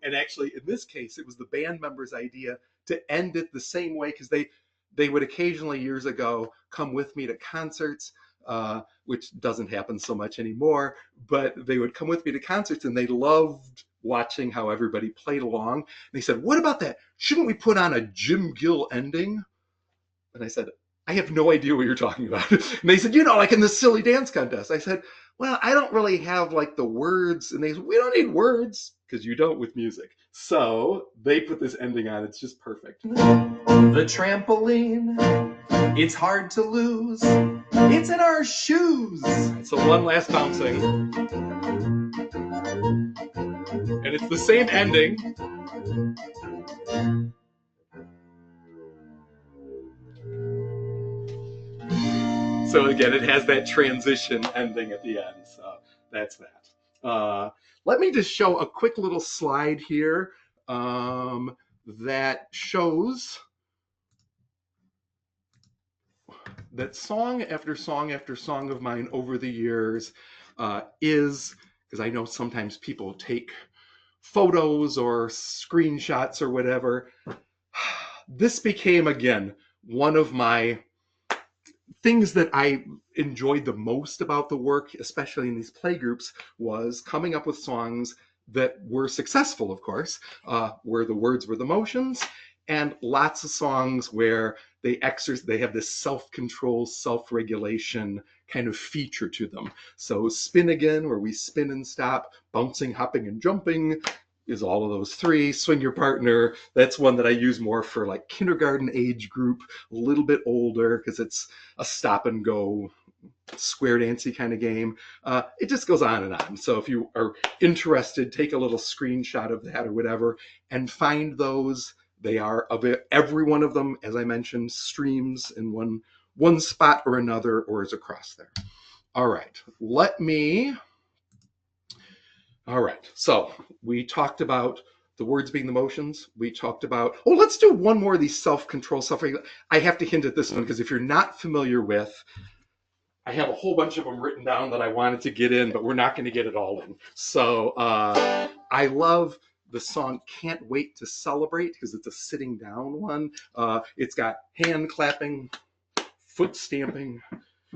And actually, in this case, it was the band members' idea to end it the same way, because they would occasionally, years ago, come with me to concerts, which doesn't happen so much anymore, but they would come with me to concerts and they loved watching how everybody played along. And they said, what about that? Shouldn't we put on a Jim Gill ending? And I said, I have no idea what you're talking about. And they said, like in the silly dance contest. I said, well, I don't really have like the words. And they said, we don't need words, because you don't with music. So they put this ending on. It's just perfect. The trampoline, it's hard to lose. It's in our shoes. So one last bouncing. And it's the same ending. So again, it has that transition ending at the end. So that's that. Let me just show a quick little slide here that shows that song after song after song of mine over the years is, because I know sometimes people take photos or screenshots or whatever. This became, again, one of my things that I enjoyed the most about the work, especially in these play groups, was coming up with songs that were successful, of course, where the words were the motions, and lots of songs where they have this self-control, self-regulation kind of feature to them. So Spin Again, where we spin and stop, bouncing, hopping, and jumping, is all of those three. Swing Your Partner, that's one that I use more for like kindergarten age group, a little bit older, because it's a stop and go square dancey kind of game. It just goes on and on. So if you are interested, take a little screenshot of that or whatever and find those. They are, every one of them, as I mentioned, streams in one spot or another, or is across there. All right, so we talked about the words being the motions. We talked about, let's do one more of these self-control, I have to hint at this one, because if you're not familiar with, I have a whole bunch of them written down that I wanted to get in, but we're not going to get it all in. So I love the song Can't Wait to Celebrate, because it's a sitting down one. It's got hand clapping, foot stamping,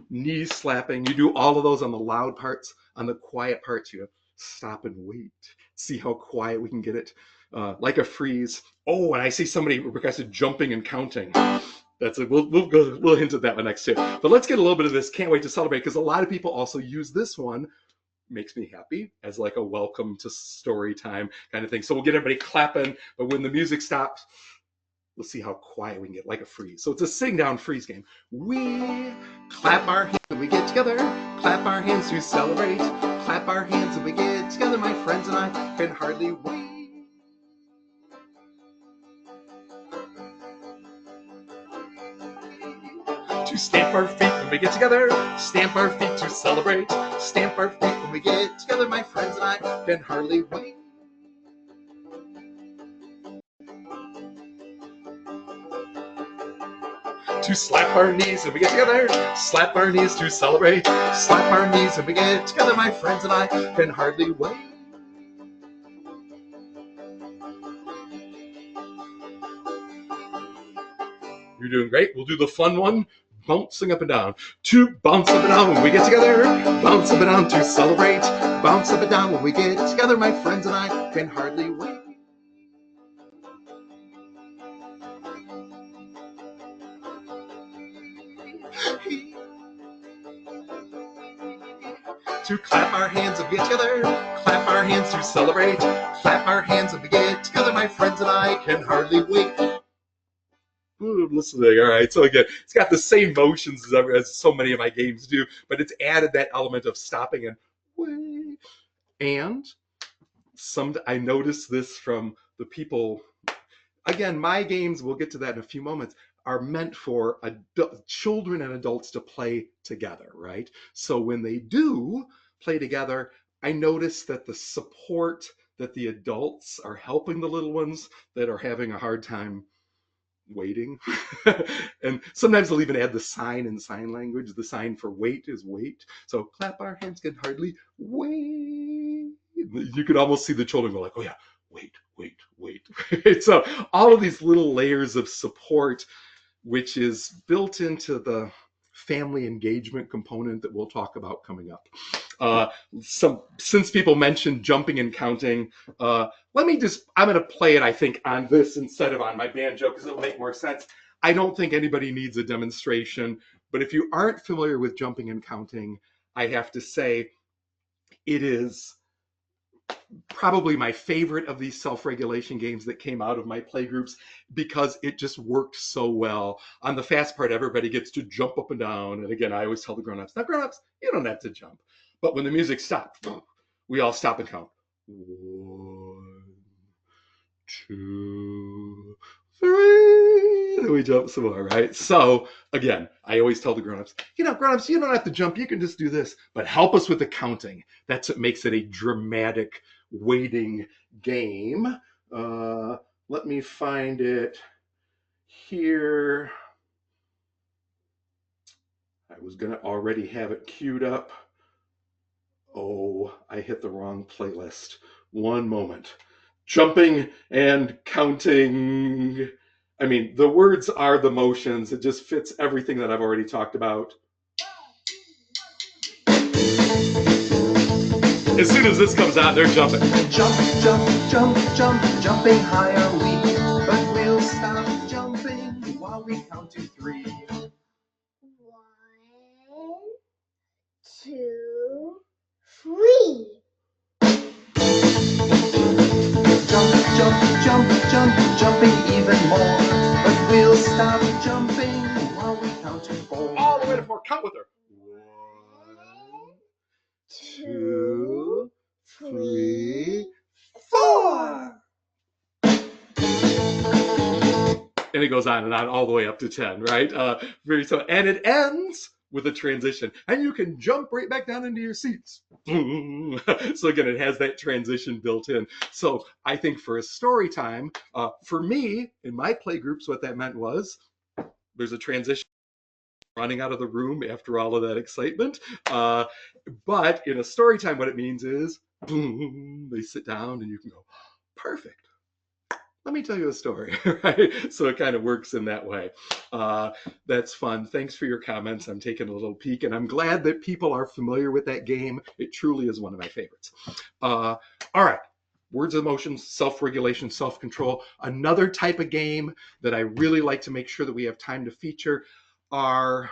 Knees slapping. You do all of those on the loud parts. On the quiet parts, you stop and wait. See how quiet we can get it. Like a freeze. Oh, and I see somebody requested jumping and counting. That's it. We'll hint at that one next too. But let's get a little bit of this. Can't wait to celebrate, because a lot of people also use this one. Makes me happy as like a welcome to story time kind of thing. So we'll get everybody clapping, but when the music stops, let's see how quiet we can get, like a freeze. So it's a sing down freeze game. We clap our hands when we get together, clap our hands to celebrate, clap our hands when we get together. My friends and I can hardly wait to stamp our feet when we get together, stamp our feet to celebrate, stamp our feet when we get together. My friends and I can hardly wait to slap our knees when we get together, slap our knees to celebrate, slap our knees when we get together. My friends and I can hardly wait. You're doing great. We'll do the fun one. Bouncing up and down. To bounce up and down when we get together. Bounce up and down to celebrate. Bounce up and down when we get together. My friends and I can hardly wait. To clap our hands and we get together. Clap our hands to celebrate. Clap our hands and we get together. My friends and I can hardly wait. Ooh, listening. All right. So again, it's got the same motions as so many of my games do, but it's added that element of stopping and wait. And I noticed this from the people. Again, my games, we'll get to that in a few moments, are meant for children and adults to play together, right? So when they do play together, I notice that the support that the adults are helping the little ones that are having a hard time waiting. And sometimes they'll even add the sign in sign language. The sign for wait is wait. So clap our hands can hardly wait. You could almost see the children go like, oh yeah, wait, wait, wait. So all of these little layers of support, which is built into the family engagement component that we'll talk about coming up. Since people mentioned jumping and counting, I'm going to play it, I think, on this instead of on my banjo because it'll make more sense. I don't think anybody needs a demonstration, but if you aren't familiar with jumping and counting, I have to say it is probably my favorite of these self-regulation games that came out of my playgroups because it just worked so well. On the fast part, everybody gets to jump up and down. And again, I always tell the grown-ups, now grown-ups, you don't have to jump. But when the music stops, we all stop and count. 1, 2, 3. Then we jump some more, right? So again, I always tell the grown-ups, grown-ups, you don't have to jump. You can just do this. But help us with the counting. That's what makes it a dramatic waiting game. Let me find it here. I was going to already have it queued up. Oh, I hit the wrong playlist. One moment. Jumping and counting. I mean, the words are the motions. It just fits everything that I've already talked about. As soon as this comes out, they're jumping. Jump, jump, jump, jump, jumping higher we, but we'll stop jumping while we count to 3. 1, 2, 3. Jump, jump, jump, jump, jumping even more, but we'll stop jumping while we count to 4. All the way to 4. Count with her. 1, 2, 3, 4. and it goes on and on all the way up to 10, right? And it ends with a transition, and you can jump right back down into your seats. So again, it has that transition built in. So I think for a story time, for me in my play groups, what that meant was there's a transition. Running out of the room after all of that excitement. But in a story time, what it means is, boom, they sit down and you can go, perfect. let me tell you a story, right? So it kind of works in that way. That's fun. Thanks for your comments. I'm taking a little peek, and I'm glad that people are familiar with that game. It truly is one of my favorites. All right. Words, emotions, self-regulation, self-control. Another type of game that I really like to make sure that we have time to feature are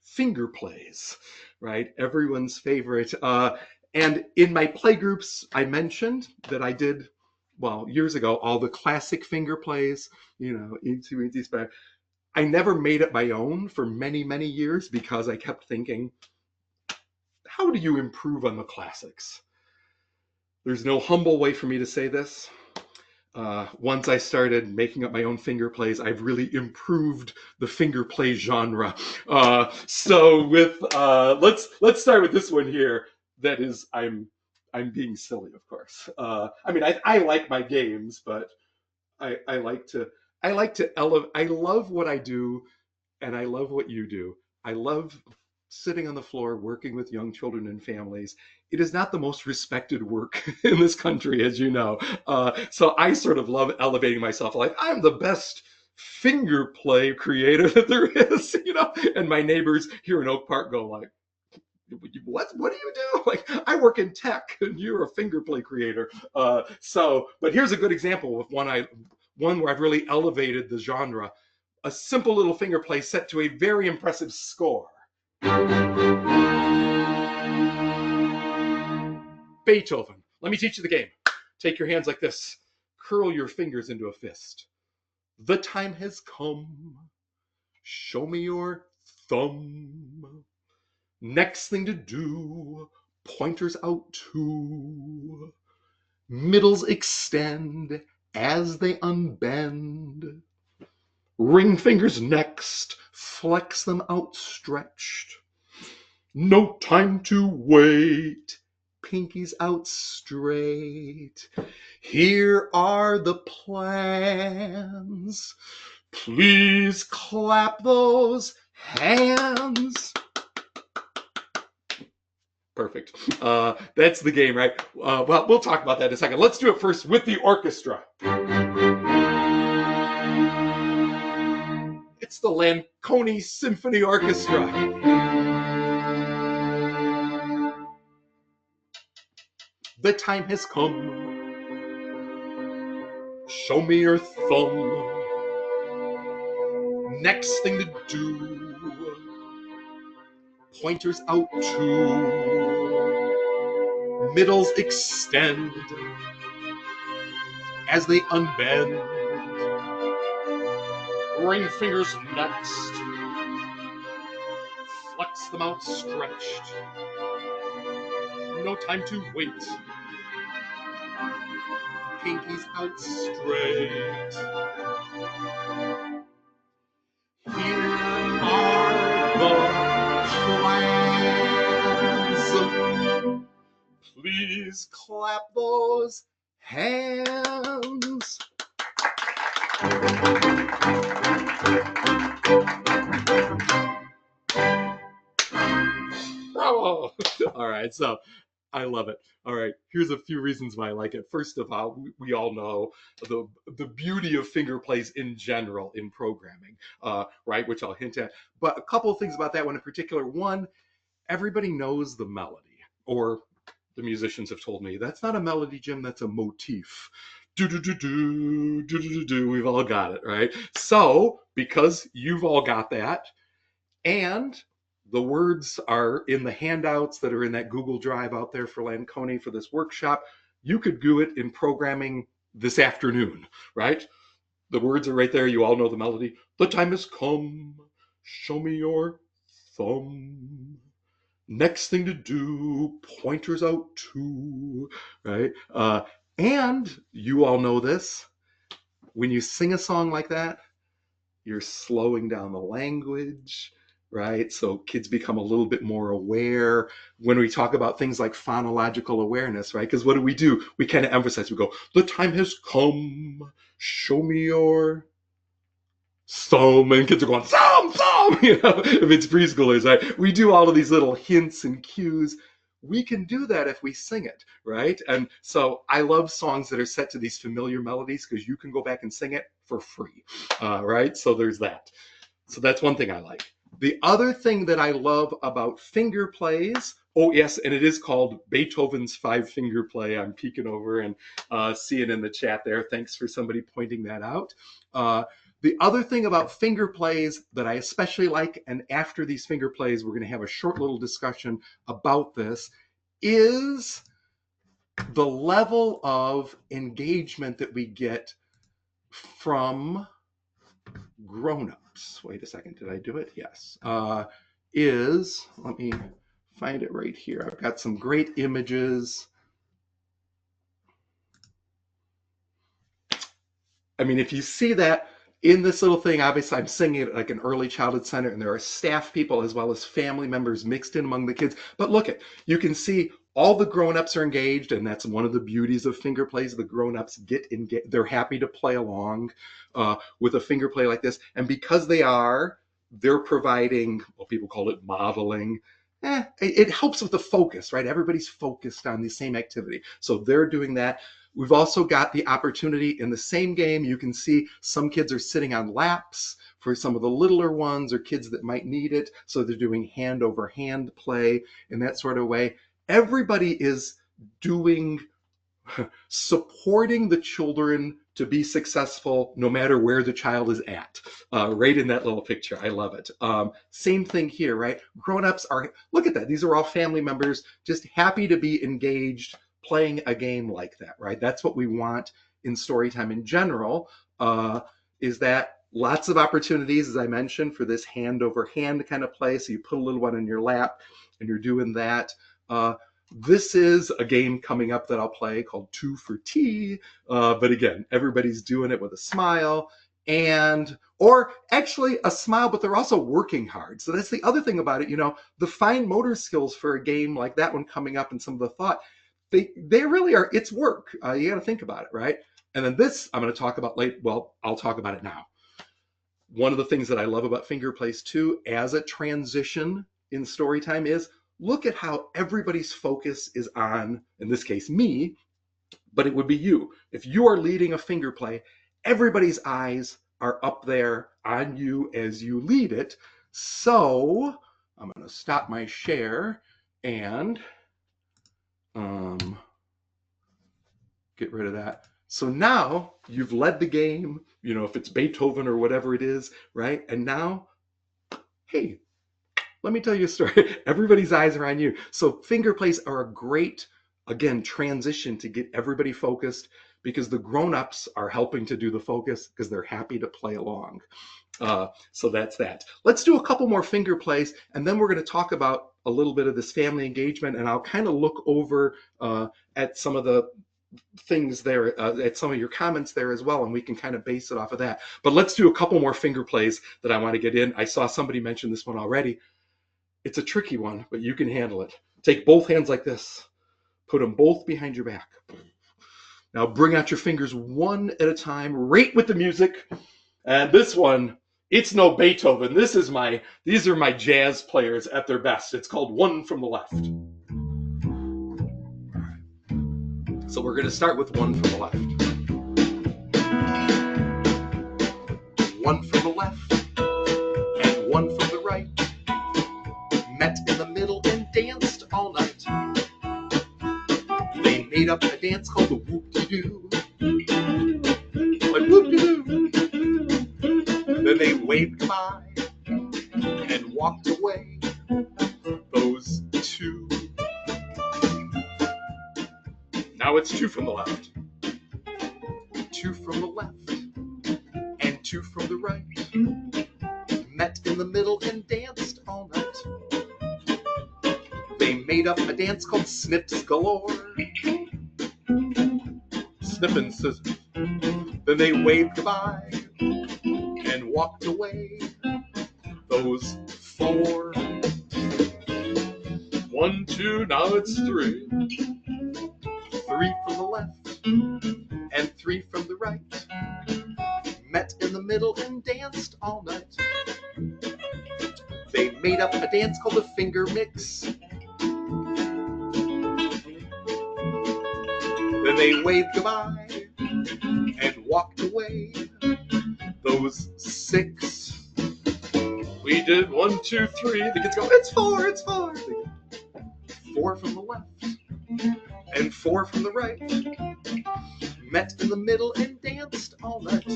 finger plays, right? Everyone's favorite. And in my play groups, I mentioned that I did, well, years ago, all the classic finger plays, Easy, Easy, Spy. I never made it my own for many, many years because I kept thinking, how do you improve on the classics? There's no humble way for me to say this. Once I started making up my own finger plays, I've really improved the finger play genre. So with let's start with this one here. That is, I'm being silly, of course. I like my games, but I like to elevate. I love what I do, and I love what you do. I love sitting on the floor working with young children and families. It is not the most respected work in this country, as you know. So I sort of love elevating myself. Like, I'm the best finger play creator that there is, And my neighbors here in Oak Park go like, what do you do? Like, I work in tech and you're a finger play creator. But here's a good example of one where I've really elevated the genre. A simple little finger play set to a very impressive score. Beethoven. Let me teach you the game. Take your hands like this. Curl your fingers into a fist. The time has come. Show me your thumb. Next thing to do. Pointers out too. Middles extend as they unbend. Ring fingers next. Flex them outstretched. No time to wait. Pinkies out straight. Here are the plans. Please clap those hands. Perfect. That's the game, right? Well, we'll talk about that in a second. Let's do it first with the orchestra. It's the Lanconi Symphony Orchestra. The time has come. Show me your thumb. Next thing to do. Pointers out too. Middles extend as they unbend. Ring fingers next. Flex them out stretched. No time to wait. Pinkies out straight. Here are the plans. Please clap those hands. Bravo! All right, so I love it. All right, here's a few reasons why I like it. First of all, we all know the beauty of finger plays in general in programming, right? Which I'll hint at. But a couple of things about that one in particular. One, everybody knows the melody, or the musicians have told me that's not a melody, Jim. That's a motif. Do do do do do do do do. We've all got it, right? So because you've all got that, and the words are in the handouts that are in that Google Drive out there for Lanconi for this workshop. You could do it in programming this afternoon, right? The words are right there. You all know the melody. The time has come. Show me your thumb. Next thing to do. Pointers out too, right? And you all know this. When you sing a song like that, you're slowing down the language, right? So kids become a little bit more aware when we talk about things like phonological awareness, right? Because what do? We kind of emphasize, we go, the time has come, show me your thumb, and kids are going, thumb, if it's preschoolers, right? We do all of these little hints and cues. we can do that if we sing it, right? And so I love songs that are set to these familiar melodies because you can go back and sing it for free, right? So there's that. So that's one thing I like. The other thing that I love about finger plays, oh yes, and it is called Beethoven's Five Finger Play. I'm peeking over and seeing in the chat there. Thanks for somebody pointing that out. The other thing about finger plays that I especially like, and after these finger plays, we're going to have a short little discussion about this, is the level of engagement that we get from grown-ups. Wait a second, did I do it? Yes. Let me find it right here. I've got some great images. I mean, if you see that in this little thing, obviously I'm singing it like an early childhood center, and there are staff people as well as family members mixed in among the kids. But look at, you can see all the grown-ups are engaged, and that's one of the beauties of finger plays. The grown-ups get engaged. They're happy to play along with a finger play like this. And because they're providing, well, people call it modeling. It helps with the focus, right? Everybody's focused on the same activity. So they're doing that. We've also got the opportunity in the same game. You can see some kids are sitting on laps for some of the littler ones or kids that might need it. So they're doing hand over hand play in that sort of way. Everybody is supporting the children to be successful no matter where the child is at, right in that little picture. I love it. Same thing here, right? Grown-ups are, look at that. These are all family members just happy to be engaged playing a game like that, right? That's what we want in story time in general, is that lots of opportunities, as I mentioned, for this hand over hand kind of play. So you put a little one in your lap and you're doing that. This is a game coming up that I'll play called Two for Tea. But again, everybody's doing it with a smile or actually a smile, but they're also working hard. So that's the other thing about it. The fine motor skills for a game like that one coming up and some of the thought, they really are, it's work. You got to think about it, right? And then this I'm going to talk about later. Well, I'll talk about it now. One of the things that I love about finger plays too, as a transition in story time, is look at how everybody's focus is on, in this case, me, but it would be you. If you are leading a finger play, everybody's eyes are up there on you as you lead it. So I'm going to stop my share and get rid of that. So now you've led the game, if it's Beethoven or whatever it is, right? And now, hey, let me tell you a story. Everybody's eyes are on you. So finger plays are a great, again, transition to get everybody focused, because the grown-ups are helping to do the focus because they're happy to play along. So that's that. Let's do a couple more finger plays, and then we're going to talk about a little bit of this family engagement, and I'll kind of look over at some of the things there, at some of your comments there as well, and we can kind of base it off of that. But let's do a couple more finger plays that I want to get in. I saw somebody mention this one already. It's a tricky one, but you can handle it. Take both hands like this. Put them both behind your back. Now bring out your fingers one at a time, right with the music. And this one, it's no Beethoven. These are my jazz players at their best. It's called One from the Left. So we're going to start with One from the Left. One from the left and one from the right. Met in the middle and danced all night. They made up a dance called the whoop-de-doo. Like whoop-de-doo. Then they waved goodbye and walked away. Those two. Now it's two from the left. Two from the left and two from the right. Met in the middle and danced all night. They made up a dance called Snips Galore. Snipping scissors. Then they waved goodbye and walked away. Those four. 1, 2, now it's 3. 3 from the left and 3 from the right. Met in the middle and danced all night. They made up a dance called the finger mix. Then they waved goodbye and walked away. Those 6. We did 1, 2, 3. The kids go, it's 4, it's 4. 4 from the left and 4 from the right. Met in the middle and danced all night.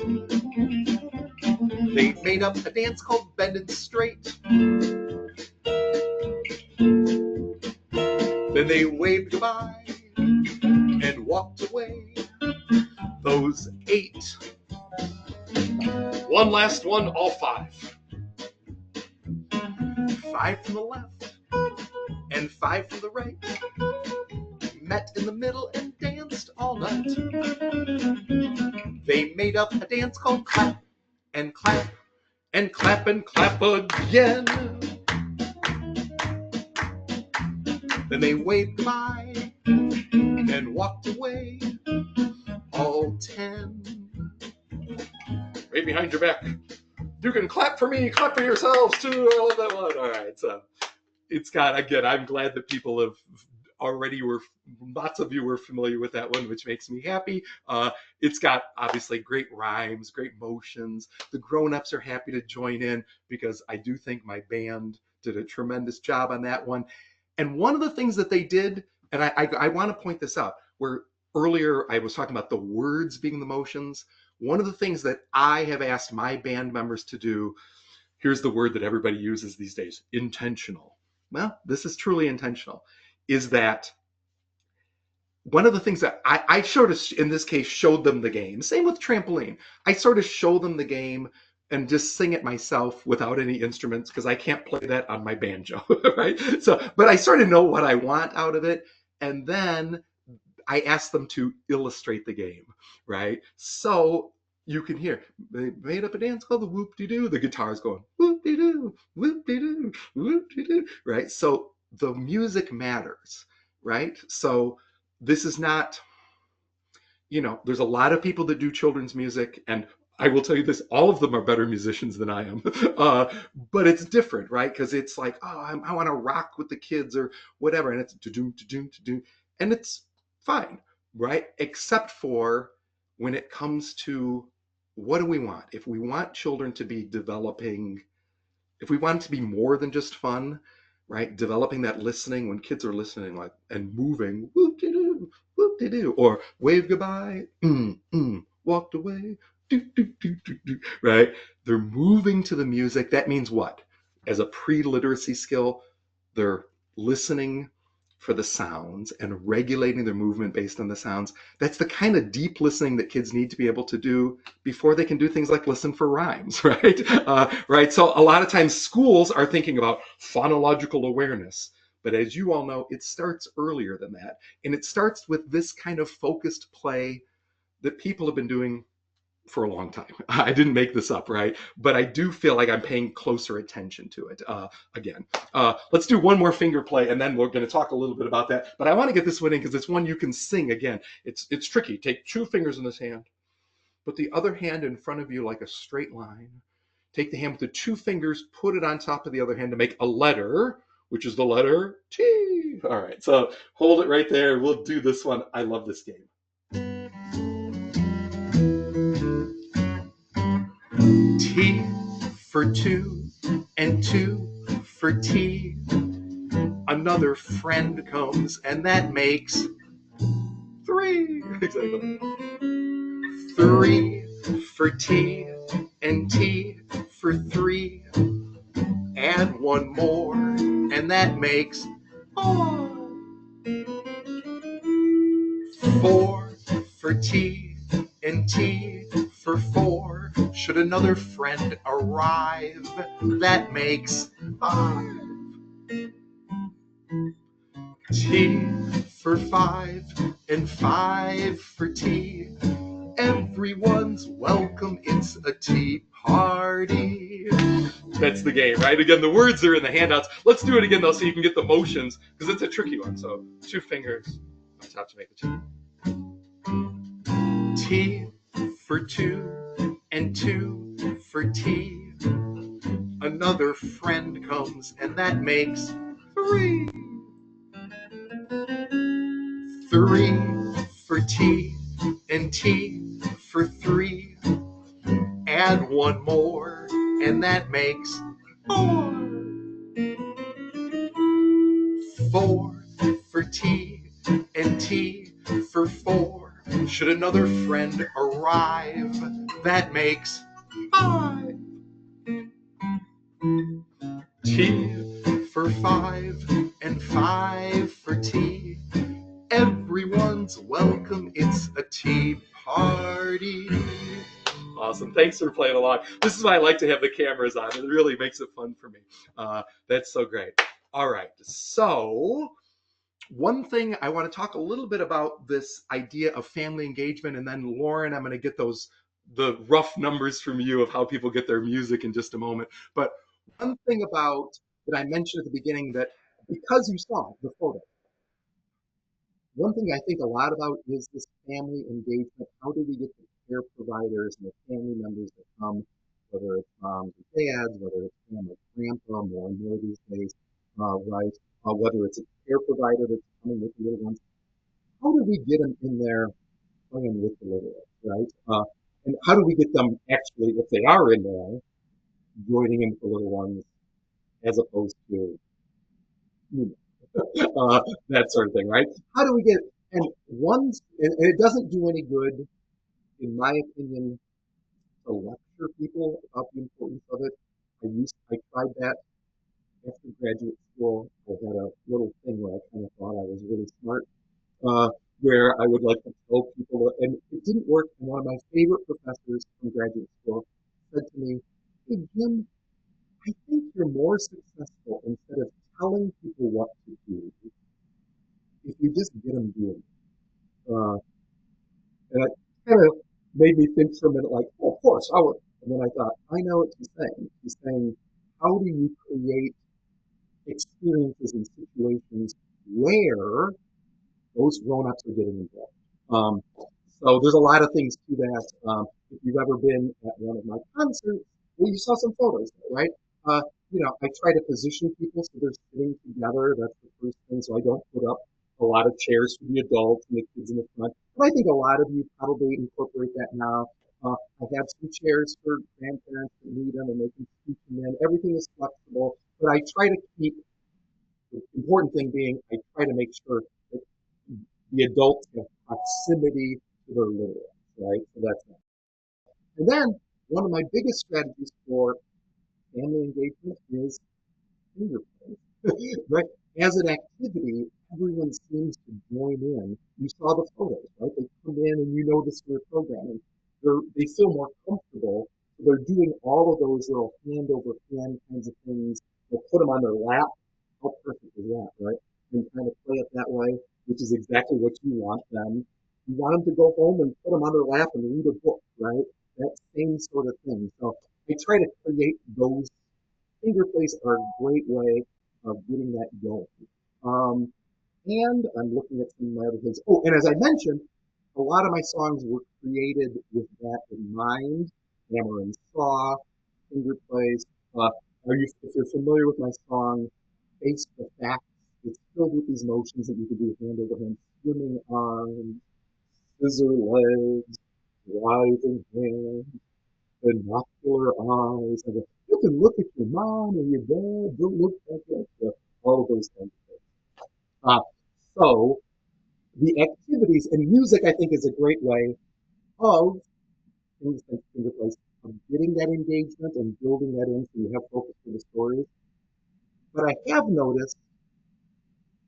They made up a dance called Bendin' Straight. Then they waved goodbye and walked away. Those 8. One last one, all 5. 5 from the left and 5 from the right. Met in the middle and danced all night. They made up a dance called Clap and Clap and Clap and Clap again. Then they waved goodbye and walked away. All 10. Right behind your back. You can clap for me, clap for yourselves too. I love that one. All right, so it's got, again, I'm glad that people have already lots of you were familiar with that one, which makes me happy. It's got obviously great rhymes, great motions. The grown-ups are happy to join in because I do think my band did a tremendous job on that one. And one of the things that they did, and I want to point this out, where earlier I was talking about the words being the motions. One of the things that I have asked my band members to do, here's the word that everybody uses these days, intentional. Well, this is truly intentional, is that one of the things that I sort of, in this case, showed them the game. Same with trampoline. I sort of show them the game and just sing it myself without any instruments because I can't play that on my banjo, right? So, but I sort of know what I want out of it. And then I ask them to illustrate the game, right? So you can hear, they made up a dance called the whoop-de-doo. The guitar's going whoop-de-doo, whoop-de-doo, whoop-de-doo, right? So the music matters, right? So this is not, there's a lot of people that do children's music, and I will tell you this, all of them are better musicians than I am. But it's different, right? Because it's like, oh, I want to rock with the kids or whatever. And it's to-doom, to-doom, to-doom. And it's fine, right? Except for when it comes to what do we want? If we want children to be developing, if we want it to be more than just fun, right? Developing that listening when kids are listening, like, and moving, whoop-de-doo, whoop-de-doo, or wave goodbye, walked away, do, do, do, do, do, right? They're moving to the music. That means what? As a pre-literacy skill, they're listening for the sounds and regulating their movement based on the sounds. That's the kind of deep listening that kids need to be able to do before they can do things like listen for rhymes, right? Right. So a lot of times schools are thinking about phonological awareness. But as you all know, it starts earlier than that. And it starts with this kind of focused play that people have been doing for a long time. I didn't make this up, right? But I do feel like I'm paying closer attention to it again. Let's do one more finger play, and then we're going to talk a little bit about that. But I want to get this one in because it's one you can sing again. It's tricky. Take 2 fingers in this hand, put the other hand in front of you like a straight line. Take the hand with the 2 fingers, put it on top of the other hand to make a letter, which is the letter T. All right, so hold it right there. We'll do this one. I love this game. T for 2 and 2 for tea. Another friend comes and that makes 3. Exactly. 3 for tea and T for 3. Add 1 more and that makes 4. 4 for tea and T for 4. Should another friend arrive, that makes 5. T for 5 and 5 for tea. Everyone's welcome, it's a tea party. That's the game, right? Again, the words are in the handouts. Let's do it again, though, so you can get the motions, because it's a tricky one. So 2 fingers on top to make the T. T for 2 and 2 for tea. Another friend comes and that makes 3. 3 for for T and T for 3. Add one more, and that makes 4. 4 for T and T for 4. Should another friend arrive, that makes 5. T for 5 and 5 for T. Everyone's welcome, it's a tea party. Awesome. Thanks for playing along. This is why I like to have the cameras on. It really makes it fun for me. That's so great. All right. So one thing I want to talk a little bit about this idea of family engagement, and then Lauren, I'm going to get the rough numbers from you of how people get their music in just a moment. But one thing about that I mentioned at the beginning, that because you saw the photo, one thing I think a lot about is this family engagement. How do we get the care providers and the family members that come, whether it's moms and dads, whether it's grandma, grandpa, more and more these days, right? Whether it's a care provider that's coming with the little ones. How do we get them in there playing with the little ones, right? And how do we get them actually, if they are in there, joining in with the little ones as opposed to, that sort of thing, right? How do we get, and it doesn't do any good, in my opinion, to lecture people about the importance of it. I tried that after graduate school. I had a little thing where I kind of thought I was really smart, where I would like to tell people, and it didn't work. And one of my favorite professors from graduate school said to me, "Hey, Jim, I think you're more successful instead of telling people what to do if you just get them doing it." And it kind of made me think for a minute, like, oh, of course, I would. And then I thought, I know what she's saying. She's saying, how do you create experiences and situations where those grown-ups are getting involved? Um, so there's a lot of things to that. If you've ever been at one of my concerts, well, you saw some photos, right? Uh, I try to position people so they're sitting together. That's the first thing. So I don't put up a lot of chairs for the adults and the kids in the front. But I think a lot of you probably incorporate that now. I have some chairs for grandparents that need them, and they can scoot them in. Everything is flexible, but I try to keep the important thing being I try to make sure that the adults have proximity to their little ones, right? So that's that. And then one of my biggest strategies for family engagement is fingerprints, right? As an activity, everyone seems to join in. You saw the photos, right? They come in and you know this for programming. They feel more comfortable. So they're doing all of those little hand over hand kinds of things. They'll put them on their lap. How perfect is that, right? And kind of play it that way, which is exactly what you want them. You want them to go home and put them on their lap and read a book, right? That same sort of thing. So I try to create those. Finger plays are a great way of getting that going. And I'm looking at some of my other things. Oh, and as I mentioned, a lot of my songs were created with that in mind. Hammer and Saw, finger plays. If you're familiar with my song, Face the Facts, it's filled with these motions that you can do hand over hand, swimming arms, scissor legs, writhing hands, binocular eyes. And you can look at your mom or your dad, don't look back at you, all of those kinds of things. So the activities and music, I think, is a great way of things like finger plays, of getting that engagement and building that in so you have focus for the stories. But I have noticed,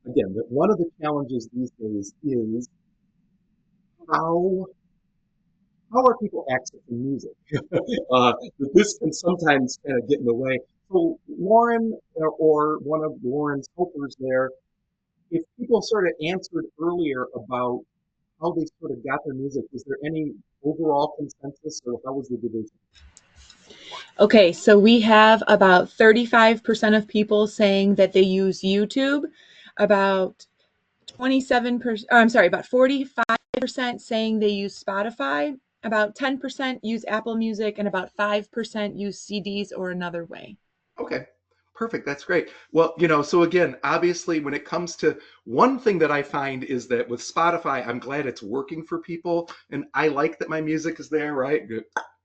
again, that one of the challenges these days is how are people accessing music? This can sometimes kind of get in the way. So Lauren or one of Lauren's helpers there, if people sort of answered earlier about how they sort of got their music, was there any overall consensus or how was the division? Okay, so we have about 35% of people saying that they use YouTube, about 27%, I'm sorry, about 45% saying they use Spotify, about 10% use Apple Music, and about 5% use CDs or another way. Okay. Perfect. That's great. Well, so again, obviously, when it comes to one thing that I find is that with Spotify, I'm glad it's working for people. And I like that my music is there, right?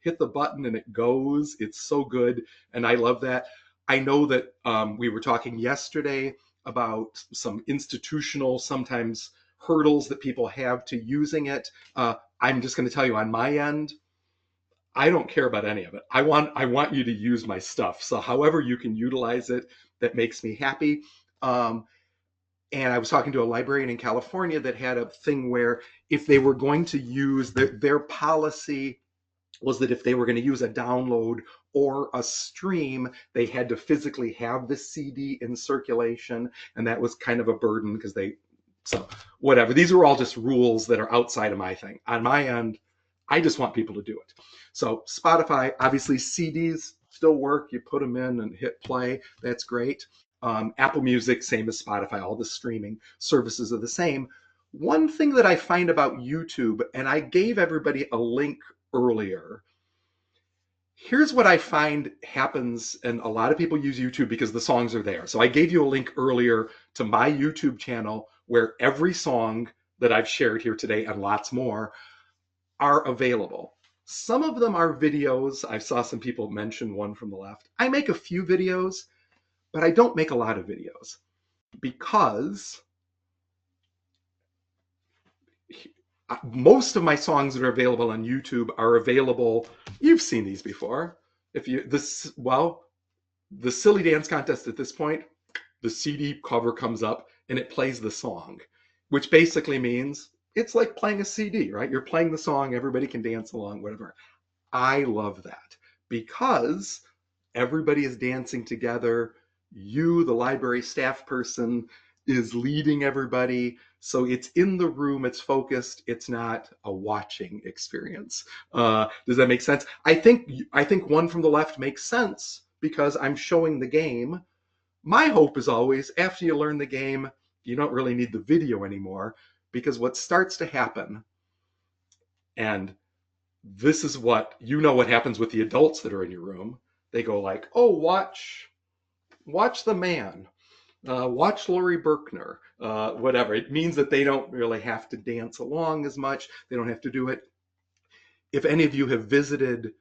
Hit the button and it goes. It's so good. And I love that. I know that we were talking yesterday about some institutional, sometimes hurdles that people have to using it. I'm just going to tell you on my end, I don't care about any of it. I want you to use my stuff. So however you can utilize it, that makes me happy. Um, and I was talking to a librarian in California that had a thing where if they were going to use their policy was that if they were going to use a download or a stream, they had to physically have the CD in circulation, and that was kind of a burden because so whatever. These are all just rules that are outside of my thing. On my end, I just want people to do it. So Spotify, obviously CDs still work. You put them in and hit play. That's great. Apple Music, same as Spotify. All the streaming services are the same. One thing that I find about YouTube, and I gave everybody a link earlier. Here's what I find happens, and a lot of people use YouTube because the songs are there. So I gave you a link earlier to my YouTube channel where every song that I've shared here today and lots more are available. Some of them are videos. I saw some people mention one from the left. I make a few videos, but I don't make a lot of videos because most of my songs that are available on YouTube are available. You've seen these before. The silly dance contest at this point, the CD cover comes up and it plays the song, which basically means it's like playing a CD, right? You're playing the song, everybody can dance along, whatever. I love that because everybody is dancing together. You, the library staff person, is leading everybody. So it's in the room, it's focused, it's not a watching experience. Does that make sense? I think one from the left makes sense because I'm showing the game. My hope is always after you learn the game, you don't really need the video anymore because what starts to happen, and this is what happens with the adults that are in your room. They go like, oh, watch the man, watch Laurie Berkner, whatever. It means that they don't really have to dance along as much. They don't have to do it. If any of you have visited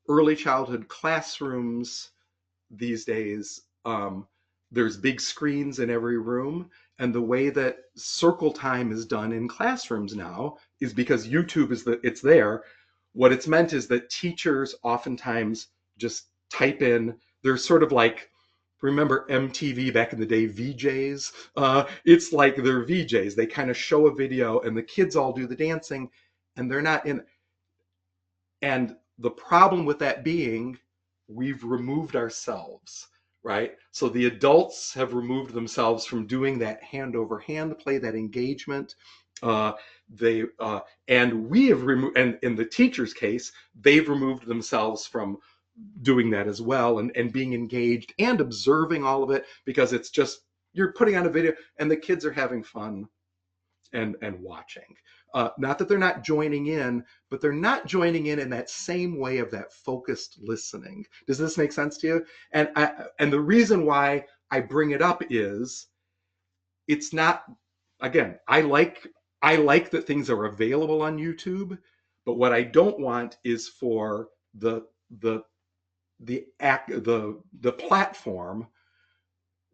early childhood classrooms these days, there's big screens in every room. And the way that circle time is done in classrooms now is because YouTube it's there. What it's meant is that teachers oftentimes just type in, they're sort of like, remember MTV back in the day, VJs? It's like they're VJs. They kind of show a video and the kids all do the dancing and they're not in. And the problem with that being, we've removed ourselves, right? So the adults have removed themselves from doing that hand over hand play, that engagement. And we have removed, and in the teacher's case, they've removed themselves from doing that as well and being engaged and observing all of it because it's just, you're putting on a video and the kids are having fun and watching. Not that they're not joining in, but they're not joining in that same way of that focused listening. Does this make sense to you? And the reason why I bring it up is it's not, again, I like that things are available on YouTube, but what I don't want is for the platform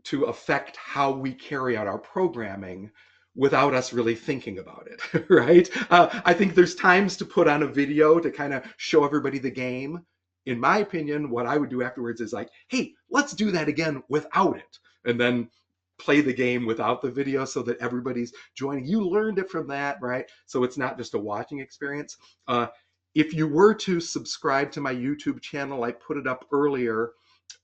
to affect how we carry out our programming without us really thinking about it, right? I think there's times to put on a video to kind of show everybody the game. In my opinion, what I would do afterwards is like, hey, let's do that again without it. And then play the game without the video so that everybody's joining. You learned it from that, right? So it's not just a watching experience. If you were to subscribe to my YouTube channel, I put it up earlier.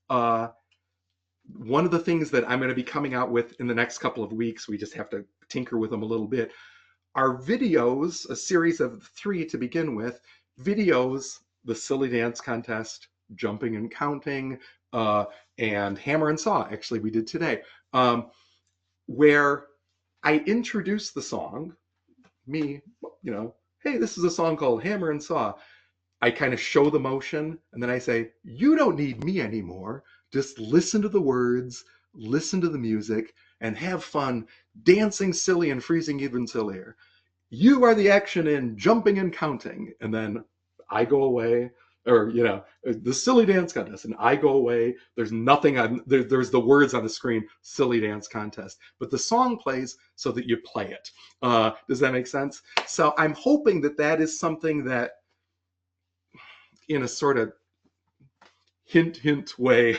One of the things that I'm going to be coming out with in the next couple of weeks, we just have to tinker with them a little bit, are videos, a series of 3 to begin with, videos, the silly dance contest, jumping and counting, and hammer and saw, actually we did today, where I introduce the song, me, hey, this is a song called Hammer and Saw. I kind of show the motion and then I say, you don't need me anymore Just listen to the words, listen to the music, and have fun dancing silly and freezing even sillier. You are the action in jumping and counting. And then I go away, or, the silly dance contest, and I go away. There's nothing there's the words on the screen, silly dance contest. But the song plays so that you play it. Does that make sense? So I'm hoping that that is something that, in a sort of hint way,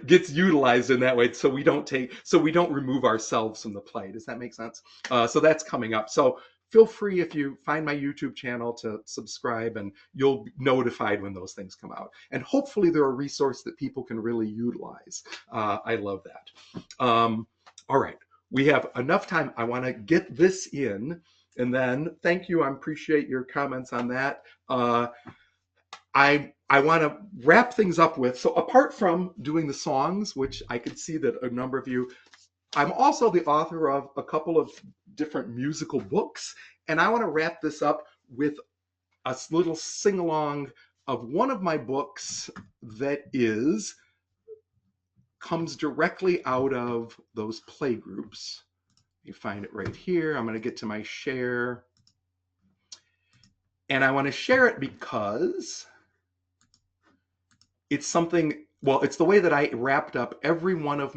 gets utilized in that way, so we don't remove ourselves from the play. Does that make sense? So that's coming up. So feel free, if you find my YouTube channel, to subscribe, and you'll be notified when those things come out. And hopefully they're a resource that people can really utilize. I love that. All right, we have enough time. I want to get this in, and then thank you. I appreciate your comments on that. I want to wrap things up with, so apart from doing the songs, which I could see that a number of you, I'm also the author of a couple of different musical books, and I want to wrap this up with a little sing-along of one of my books that comes directly out of those play groups. You find it right here. I'm going to get to my share, and I want to share it because it's something, well, it's the way that I wrapped up every one of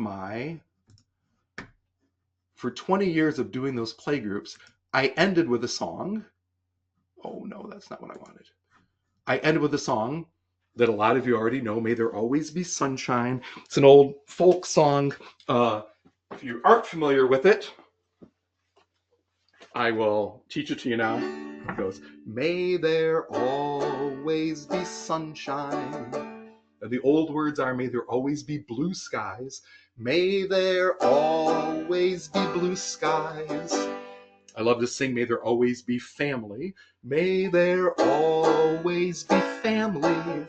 for 20 years of doing those play groups, I ended with a song. Oh no, that's not what I wanted. I ended with a song that a lot of you already know, May There Always Be Sunshine. It's an old folk song. If you aren't familiar with it, I will teach it to you now. It goes, may there always be sunshine. The old words are, may there always be blue skies. May there always be blue skies. I love to sing, may there always be family. May there always be family.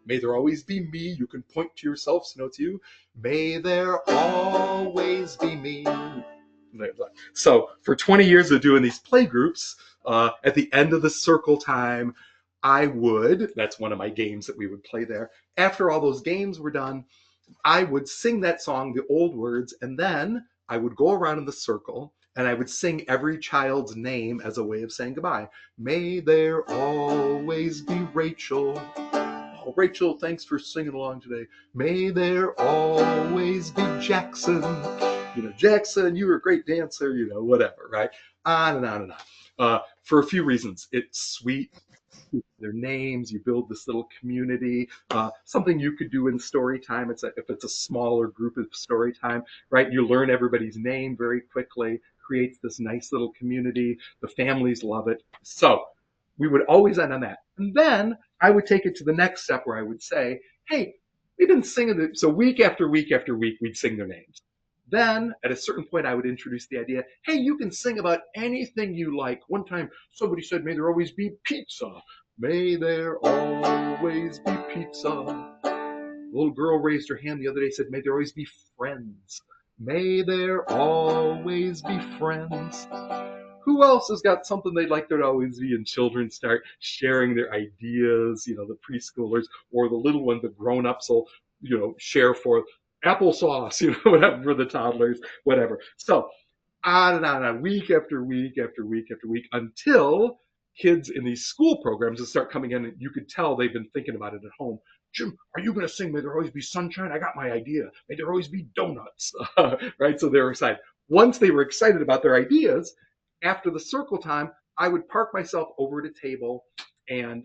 May there always be me. You can point to yourself so know it's you. May there always be me. So for 20 years of doing these play groups, at the end of the circle time, that's one of my games that we would play there. After all those games were done, I would sing that song, the old words, and then I would go around in the circle and I would sing every child's name as a way of saying goodbye. May there always be Rachel. Oh, Rachel, thanks for singing along today. May there always be Jackson. Jackson, you were a great dancer, whatever, right? On and on and on. For a few reasons. It's sweet. Their names, you build this little community. Something you could do in story time. If it's a smaller group of story time, right? You learn everybody's name very quickly, creates this nice little community. The families love it. So we would always end on that. And then I would take it to the next step where I would say, hey, we've been singing it. So week after week after week, we'd sing their names. Then at a certain point, I would introduce the idea, hey, you can sing about anything you like. One time somebody said, may there always be pizza. May there always be pizza. A little girl raised her hand the other day, said, may there always be friends. May there always be friends. Who else has got something they'd like there to always be? And children start sharing their ideas, the preschoolers, or the little ones, the grown-ups will, share for applesauce, whatever, for the toddlers, whatever. So on and on, week after week after week after week, until kids in these school programs will start coming in, and you could tell they've been thinking about it at home. Jim, are you going to sing May There Always Be Sunshine? I got my idea. May there always be donuts. Right? So they were excited. Once they were excited about their ideas, after the circle time, I would park myself over at a table and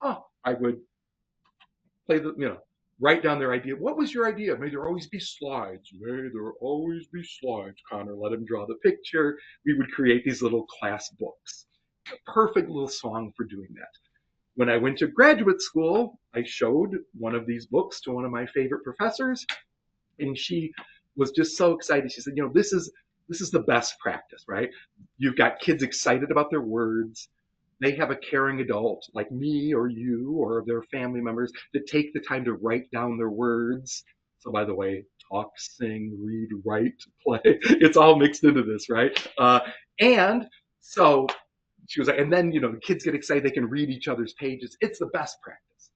I would play write down their idea. What was your idea? May there always be slides. May there always be slides. Connor, let him draw the picture. We would create these little class books. A perfect little song for doing that. When I went to graduate school, I showed one of these books to one of my favorite professors, and she was just so excited. She said, this is the best practice, right? You've got kids excited about their words. They have a caring adult like me or you or their family members that take the time to write down their words. So by the way, talk, sing, read, write, play, it's all mixed into this, right? And so she was like, and then, the kids get excited. They can read each other's pages. It's the best practice.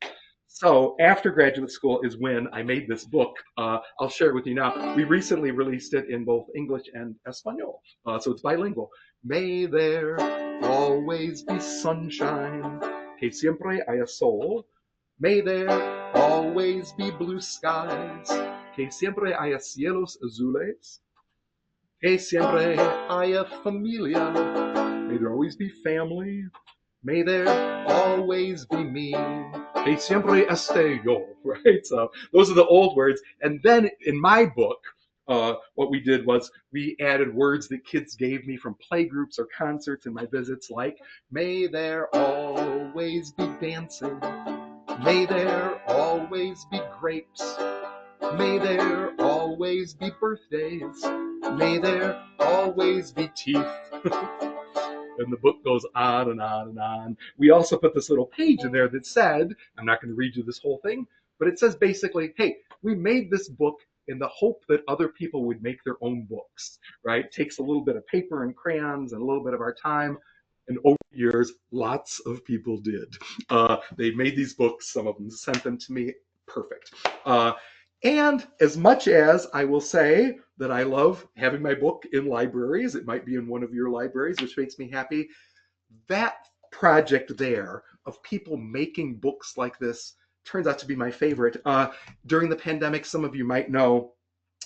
So after graduate school is when I made this book. I'll share it with you now. We recently released it in both English and Espanol, so it's bilingual. May there always be sunshine, que siempre haya sol. May there always be blue skies, que siempre haya cielos azules. Que siempre haya familia. May there always be family. May there always be me. Que siempre esté yo. Right? So those are the old words. And then in my book, what we did was we added words that kids gave me from playgroups or concerts in my visits, like, may there always be dancing. May there always be grapes. May there always be birthdays. May there always be teeth. And the book goes on and on and on. We also put this little page in there that said, I'm not going to read you this whole thing, but it says basically, hey, we made this book in the hope that other people would make their own books, right? It takes a little bit of paper and crayons and a little bit of our time. And over the years, lots of people did. They made these books. Some of them sent them to me. Perfect. And as much as I will say that I love having my book in libraries, it might be in one of your libraries, which makes me happy, that project there of people making books like this turns out to be my favorite. During the pandemic, some of you might know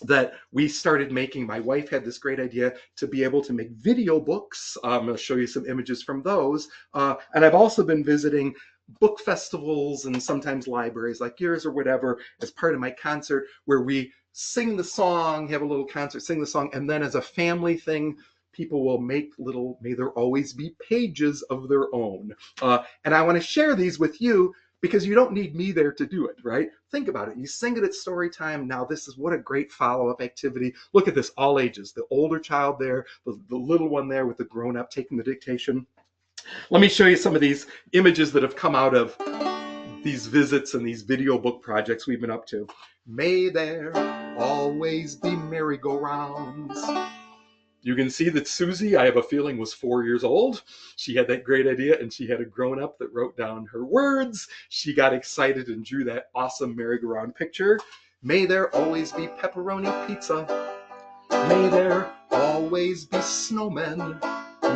that we started making, my wife had this great idea to be able to make video books. I'm going to show you some images from those. And I've also been visiting book festivals and sometimes libraries like yours or whatever as part of my concert, where we sing the song, have a little concert, sing the song, and then as a family thing, people will make little, may there always be pages of their own. And I want to share these with you because you don't need me there to do it, right? Think about it. You sing it at story time. Now, this is what a great follow-up activity. Look at this, all ages. The older child there, the little one there with the grown-up taking the dictation. Let me show you some of these images that have come out of these visits and these video book projects we've been up to. May there always be merry-go-rounds. You can see that Susie, I have a feeling, was 4 years old. She had that great idea, and she had a grown-up that wrote down her words. She got excited and drew that awesome merry-go-round picture. May there always be pepperoni pizza. May there always be snowmen.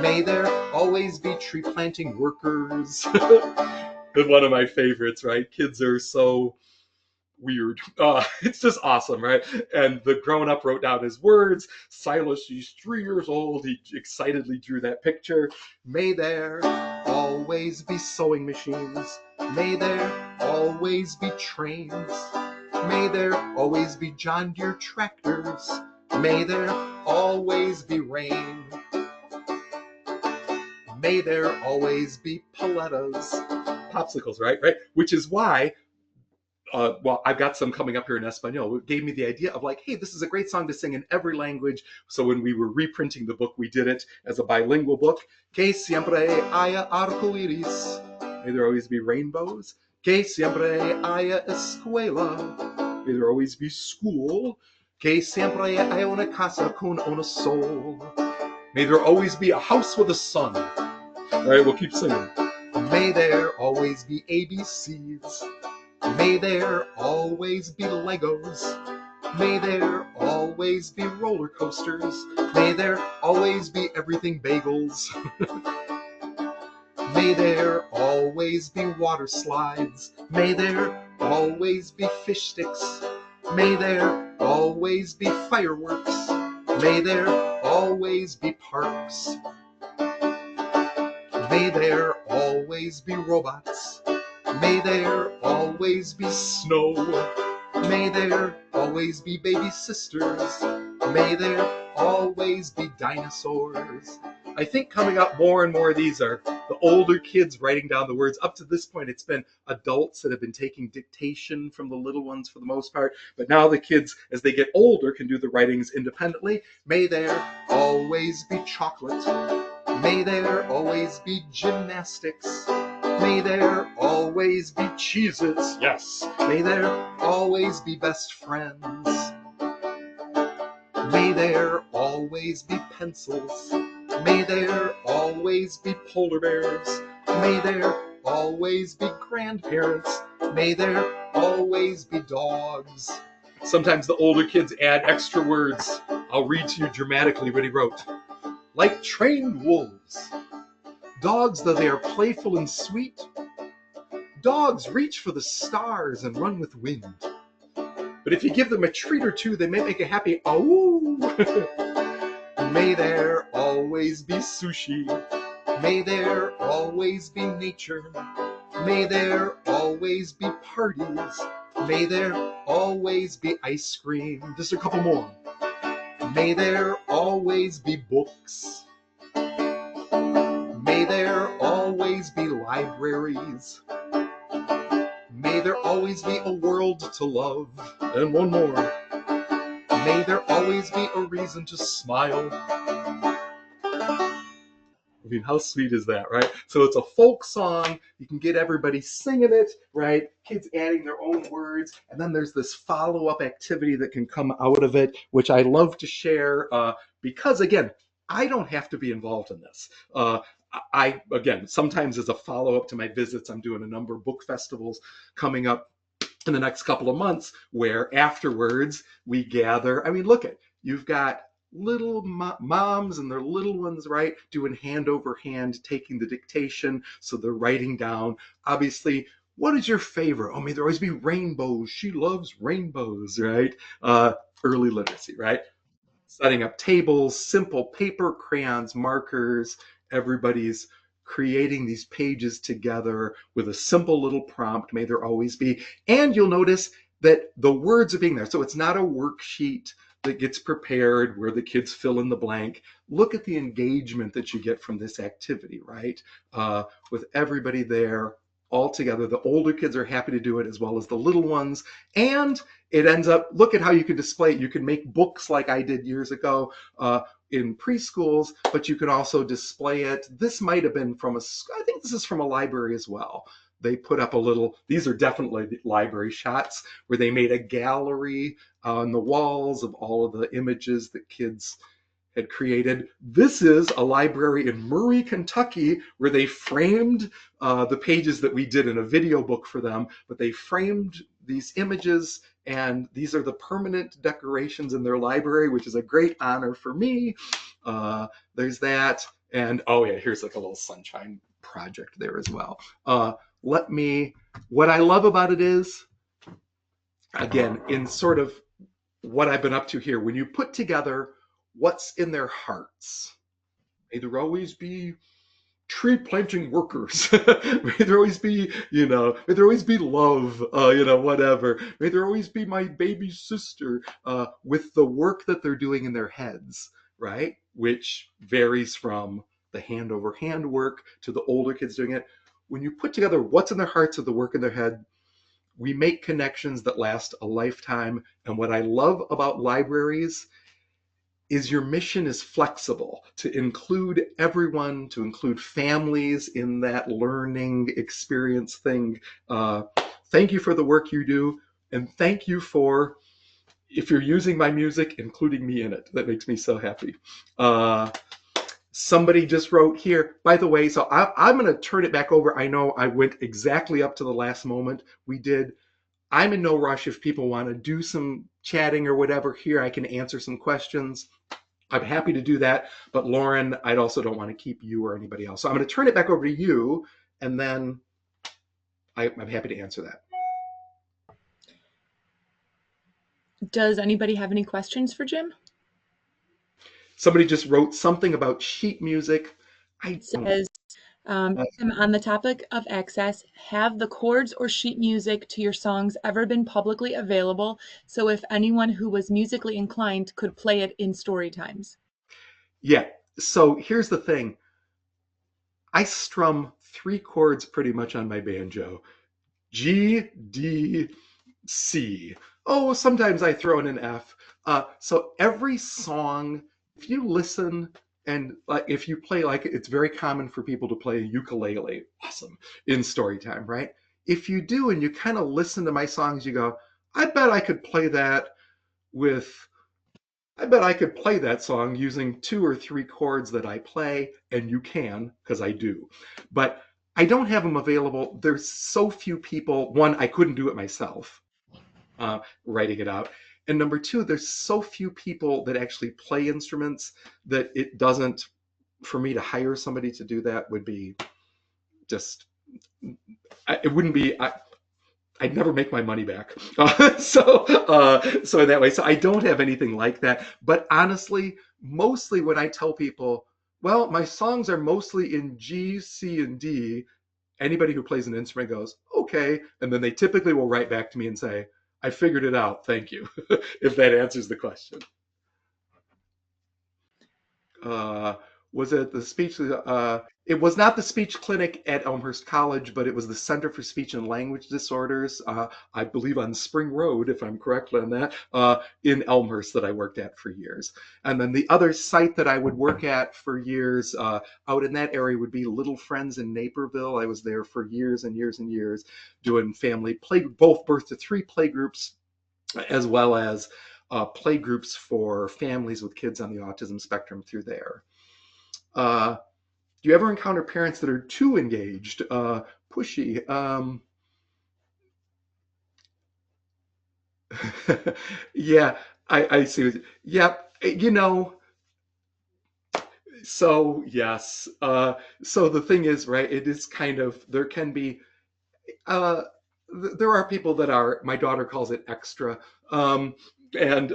May there always be tree planting workers. And one of my favorites, right? Kids are so weird. It's just awesome, right? And the grown-up wrote down his words. Silas, he's 3 years old. He excitedly drew that picture. May there always be sewing machines. May there always be trains. May there always be John Deere tractors. May there always be rain. May there always be palettas. Popsicles, right? Which is why well, I've got some coming up here in Espanol. It gave me the idea of like, hey, this is a great song to sing in every language. So when we were reprinting the book, we did it as a bilingual book. Que siempre haya arcoiris. May there always be rainbows. Que siempre haya escuela. May there always be school. Que siempre haya una casa con un sol. May there always be a house with a sun. All right, we'll keep singing. May there always be ABCs. May there always be Legos. May there always be roller coasters. May there always be everything bagels. May there always be water slides. May there always be fish sticks. May there always be fireworks. May there always be parks. May there always be robots. May there always be snow. May there always be baby sisters. May there always be dinosaurs. I think coming up more and more of these are the older kids writing down the words. Up to this point, it's been adults that have been taking dictation from the little ones for the most part. But now the kids, as they get older, can do the writings independently. May there always be chocolate. May there always be gymnastics. May there always be Cheez-Its, yes. May there always be best friends. May there always be pencils. May there always be polar bears. May there always be grandparents. May there always be dogs. Sometimes the older kids add extra words. I'll read to you dramatically what he wrote. Like trained wolves, dogs, though they are playful and sweet, dogs reach for the stars and run with wind. But if you give them a treat or two, they may make a happy ow. May there always be sushi. May there always be nature. May there always be parties. May there always be ice cream. Just a couple more. May there always be books. May there always be libraries. May there always be a world to love. And one more. May there always be a reason to smile. I mean, how sweet is that, right? So it's a folk song. You can get everybody singing it, right? Kids adding their own words. And then there's this follow-up activity that can come out of it, which I love to share because, again, I don't have to be involved in this. Again, sometimes as a follow-up to my visits, I'm doing a number of book festivals coming up in the next couple of months where afterwards we gather. I mean, look at, you've got little moms and their little ones, right, doing hand over hand, taking the dictation. So they're writing down, obviously, what is your favorite? Oh, may there always be rainbows. She loves rainbows, right? Early literacy, right? Setting up tables, simple paper, crayons, markers. Everybody's creating these pages together with a simple little prompt. May there always be. And you'll notice that the words are being there. So it's not a worksheet that gets prepared where the kids fill in the blank. Look at the engagement that you get from this activity, right? With everybody there all together. The older kids are happy to do it as well as the little ones. And it ends up, look at how you can display it. You can make books like I did years ago in preschools, but you can also display it. This might have been from I think this is from a library as well. They put up a little, these are definitely library shots where they made a gallery on the walls of all of the images that kids had created. This is a library in Murray, Kentucky, where they framed the pages that we did in a video book for them, but they framed these images, and these are the permanent decorations in their library, which is a great honor for me. There's that, and oh yeah, here's like a little sunshine project there as well. What I love about it is, again, in sort of what I've been up to here, when you put together what's in their hearts, may there always be tree planting workers. May there always be, may there always be love, whatever. May there always be my baby sister with the work that they're doing in their heads, right? Which varies from the hand over hand work to the older kids doing it. When you put together what's in their hearts with the work in their head, we make connections that last a lifetime. And what I love about libraries is your mission is flexible to include everyone, to include families in that learning experience thing. Thank you for the work you do. And thank you for, if you're using my music, including me in it. That makes me so happy. Somebody just wrote here, by the way, so I'm going to turn it back over. I know I went exactly up to the last moment. We did. I'm in no rush. If people want to do some chatting or whatever here, I can answer some questions. I'm happy to do that. But Lauren, I also don't want to keep you or anybody else. So I'm going to turn it back over to you, and then I'm happy to answer that. Does anybody have any questions for Jim? Somebody just wrote something about sheet music. It says, on the topic of access, have the chords or sheet music to your songs ever been publicly available? So if anyone who was musically inclined could play it in story times. Yeah. So here's the thing. I strum 3 chords pretty much on my banjo. G, D, C. Oh, sometimes I throw in an F. So every song, if you listen and if you play, like it's very common for people to play ukulele, awesome, in story time, right? If you do and you kind of listen to my songs, you go, I bet I could play that song using 2 or 3 chords that I play, and you can, because I do. But I don't have them available. There's so few people. One, I couldn't do it myself, writing it out. And number two, there's so few people that actually play instruments that it doesn't, for me to hire somebody to do that would be just, it wouldn't be, I'd never make my money back. So that way, so I don't have anything like that. But honestly, mostly when I tell people, well, my songs are mostly in G, C, and D, anybody who plays an instrument goes, okay. And then they typically will write back to me and say, I figured it out. Thank you. If that answers the question. uh, was it the speech? It was not the speech clinic at Elmhurst College, but it was the Center for Speech and Language Disorders, I believe on Spring Road, if I'm correct on that, in Elmhurst that I worked at for years. And then the other site that I would work at for years out in that area would be Little Friends in Naperville. I was there for years and years and years doing family play, both birth to three play groups, as well as play groups for families with kids on the autism spectrum through there. Do you ever encounter parents that are too engaged, pushy? Yeah, I see. Yeah, you know, so yes. So the thing is, right, it is kind of, there can be, uh, there are people that are, my daughter calls it extra. Um, and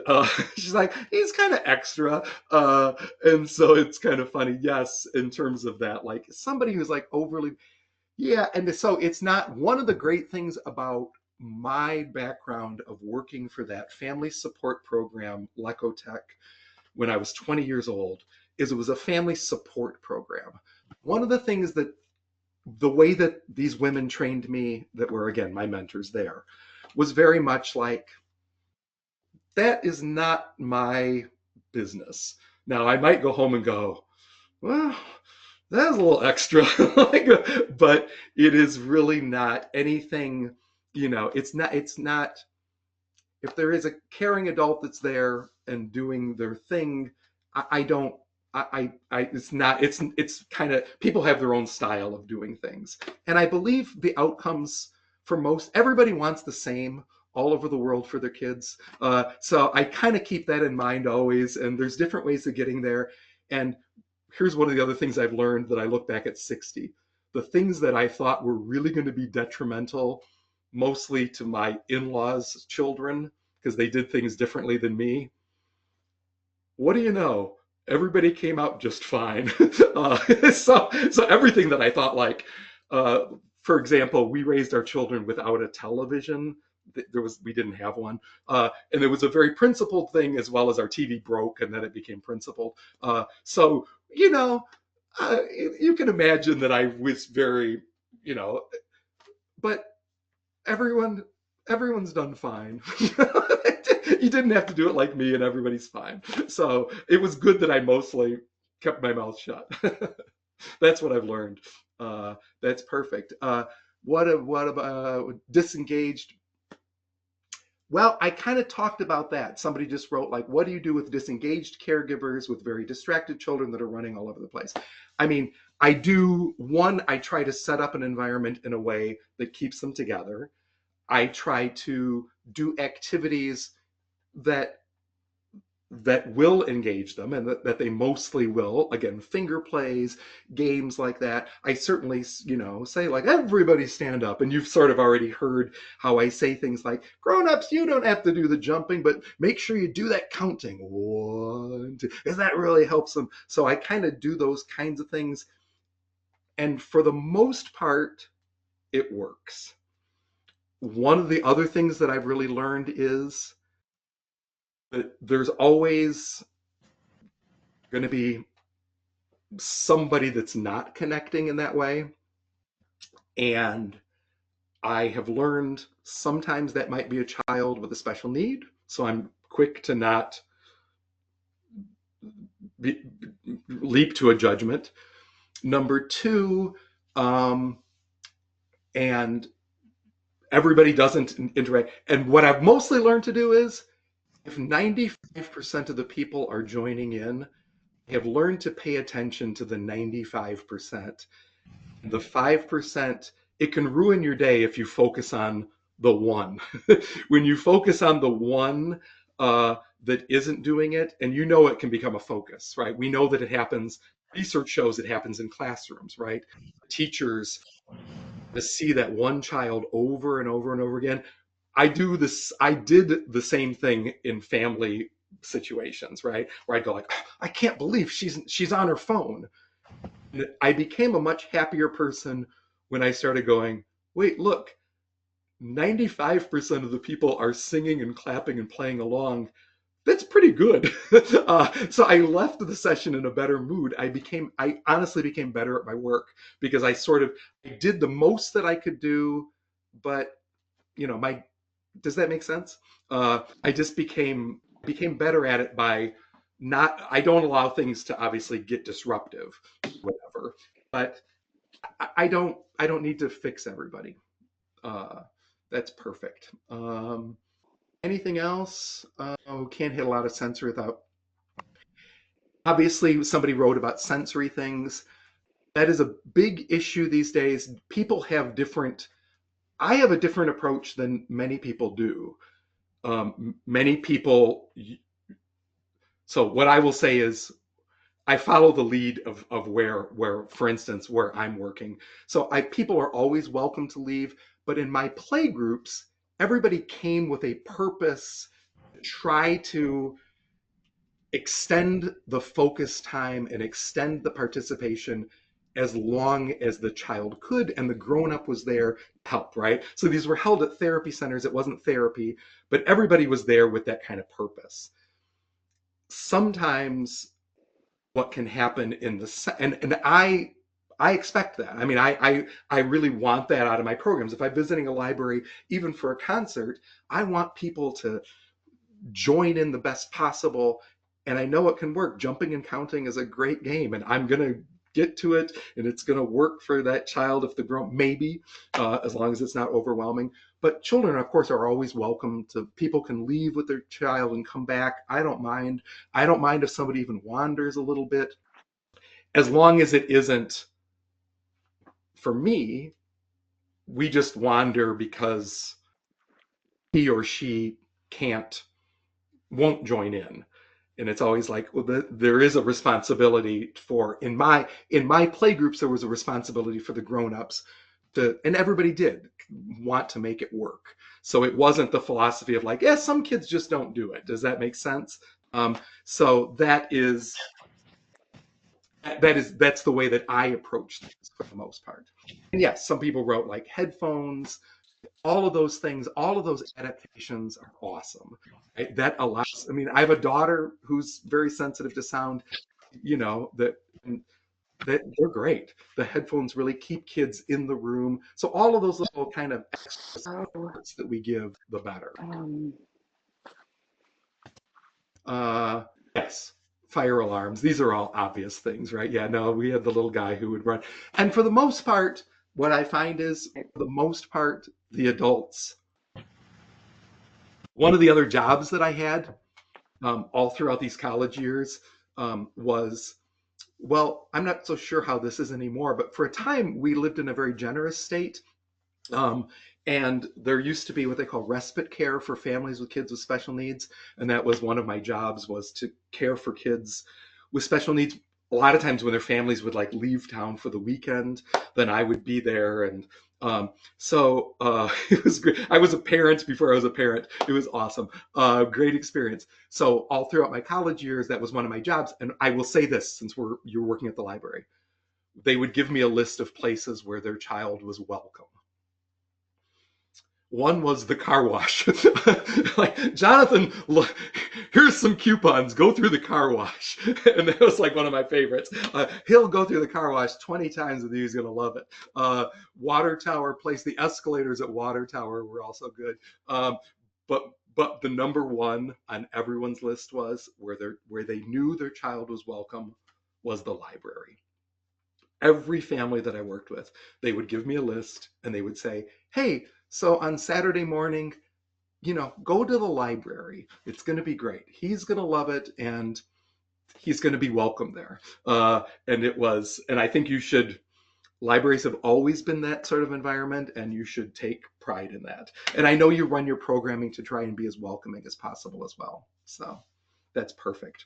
she's like, he's kind of extra. And so it's kind of funny, yes, in terms of that, like somebody who's like overly, yeah. And so it's not, one of the great things about my background of working for that family support program, Lecotech, when I was 20 years old, is it was a family support program. One of the things that, the way that these women trained me, that were again my mentors there, was very much like, that is not my business. Now I might go home and go, well, that's a little extra. Like, but it is really not anything, it's not, if there is a caring adult that's there and doing their thing, I don't, it's not, it's kind of, people have their own style of doing things. And I believe the outcomes for most, everybody wants the same all over the world for their kids. So I kind of keep that in mind always. And there's different ways of getting there. And here's one of the other things I've learned that I look back at 60. The things that I thought were really going to be detrimental, mostly to my in-laws' children, because they did things differently than me. What do you know? Everybody came out just fine. So everything that I thought, like, uh, for example, we raised our children without a television. We didn't have one, and it was a very principled thing, as well as our TV broke, and then it became principled. So you can imagine that I was very, but everyone everyone's done fine. You didn't have to do it like me, and everybody's fine. So it was good that I mostly kept my mouth shut. That's what I've learned. That's perfect. What about disengaged? Well, I kind of talked about that. Somebody just wrote, like, what do you do with disengaged caregivers with very distracted children that are running all over the place? I mean, I try to set up an environment in a way that keeps them together. I try to do activities that will engage them, and that they mostly will. Again, finger plays, games like that. I certainly, say, like, everybody stand up. And you've sort of already heard how I say things like, grown-ups, you don't have to do the jumping, but make sure you do that counting. 1, 2, because that really helps them. So I kind of do those kinds of things. And for the most part, it works. One of the other things that I've really learned is that there's always going to be somebody that's not connecting in that way. And I have learned sometimes that might be a child with a special need. So I'm quick to not leap to a judgment. Number two, and everybody doesn't interact. And what I've mostly learned to do is, if 95% of the people are joining in, I have learned to pay attention to the 95%. The 5%, it can ruin your day if you focus on the one. When you focus on the one that isn't doing it, and you know it can become a focus, right? We know that it happens. Research shows it happens in classrooms, right? Teachers to see that one child over and over and over again. I did the same thing in family situations, right? Where I'd go like, "Oh, I can't believe she's on her phone." And I became a much happier person when I started going, wait, look, 95% of the people are singing and clapping and playing along. That's pretty good. So I left the session in a better mood. I honestly became better at my work because I did the most that I could do, but my does that make sense? I just became better at it by not. I don't allow things to obviously get disruptive, whatever. But I don't need to fix everybody. Uh, that's perfect. Anything else? Can't hit a lot of sensory without. Obviously, somebody wrote about sensory things. That is a big issue these days. People have different. I have a different approach than many people do. Many people. So what I will say is I follow the lead of where for instance where I'm working. So people are always welcome to leave, but in my play groups, everybody came with a purpose to try to extend the focus time and extend the participation as long as the child could, and the grown-up was there to help, right? So these were held at therapy centers. It wasn't therapy, but everybody was there with that kind of purpose. Sometimes what can happen in and I expect that. I mean, I really want that out of my programs. If I'm visiting a library, even for a concert, I want people to join in the best possible. And I know it can work. Jumping and counting is a great game, and I'm gonna get to it, and it's gonna work for that child if the grown maybe, as long as it's not overwhelming. But children, of course, are always welcome to. People can leave with their child and come back. I don't mind. I don't mind if somebody even wanders a little bit, as long as it isn't. For me, we just wander because he or she can't won't join in, and it's always like, well, there is a responsibility for in my play groups there was a responsibility for the grown-ups to, and everybody did want to make it work. So it wasn't the philosophy of like, yeah, some kids just don't do it. Does that make sense? So that's the way that I approach things for the most part. And yes, some people wrote like headphones, all of those things, all of those adaptations are awesome. Right? That allows, I mean, I have a daughter who's very sensitive to sound, that they're great. The headphones really keep kids in the room. So all of those little kind of extra Oh, supports that we give, the better. um, Yes, fire alarms. These are all obvious things, right? Yeah, no, we had the little guy who would run. And for the most part, what I find is, for the most part, the adults. One of the other jobs that I had all throughout these college years was, well, I'm not so sure how this is anymore, but for a time we lived in a very generous state. Um, and there used to be what they call respite care for families with kids with special needs. And that was one of my jobs, was to care for kids with special needs. A lot of times when their families would like leave town for the weekend, then I would be there. And so it was great. I was a parent before I was a parent. It was awesome. Great experience. So all throughout my college years, that was one of my jobs. And I will say this, since you're working at the library, they would give me a list of places where their child was welcome. One was the car wash. Like, Jonathan, look, here's some coupons. Go through the car wash. And that was like one of my favorites. He'll go through the car wash 20 times and he's going to love it. Water Tower Place, the escalators at Water Tower were also good. But the number one on everyone's list was where they knew their child was welcome was the library. Every family that I worked with, they would give me a list and they would say, hey, so on Saturday morning, go to the library. It's going to be great. He's going to love it, and he's going to be welcome there. And I think you should, libraries have always been that sort of environment, and you should take pride in that. And I know you run your programming to try and be as welcoming as possible as well. So that's perfect.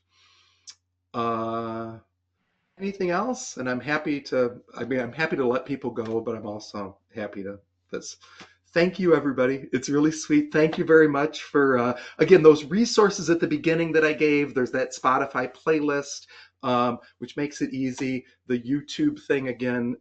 Anything else? And I'm happy to, I'm happy to let people go, but I'm also happy to this. Thank you, everybody. It's really sweet. Thank you very much for, again, those resources at the beginning that I gave. There's that Spotify playlist, which makes it easy. The YouTube thing, again,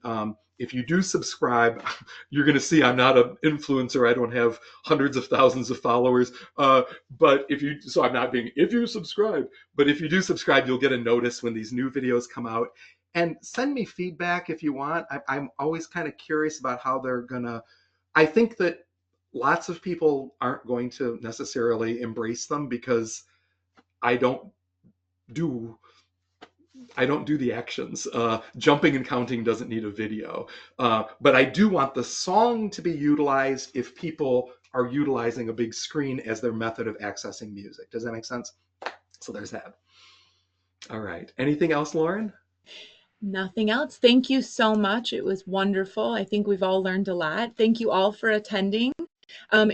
if you do subscribe, you're going to see I'm not an influencer. I don't have hundreds of thousands of followers. But if you, so I'm not being, if you subscribe, but if you do subscribe, you'll get a notice when these new videos come out. And send me feedback if you want. I'm always kind of curious about how they're going to, I think that lots of people aren't going to necessarily embrace them because I don't do the actions. Jumping and counting doesn't need a video. But I do want the song to be utilized if people are utilizing a big screen as their method of accessing music. Does that make sense? So there's that. All right. Anything else, Lauren? Nothing else. Thank you so much. It was wonderful. I think we've all learned a lot. Thank you all for attending.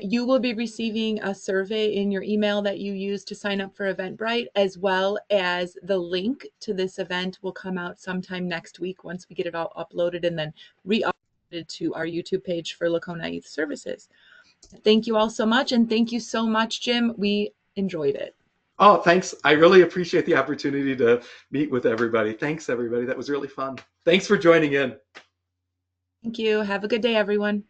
You will be receiving a survey in your email that you use to sign up for Eventbrite, as well as the link to this event will come out sometime next week once we get it all uploaded and then re-uploaded to our YouTube page for Lacona Youth Services. Thank you all so much. And thank you so much, Jim. We enjoyed it. Oh, thanks. I really appreciate the opportunity to meet with everybody. Thanks, everybody. That was really fun. Thanks for joining in. Thank you. Have a good day, everyone.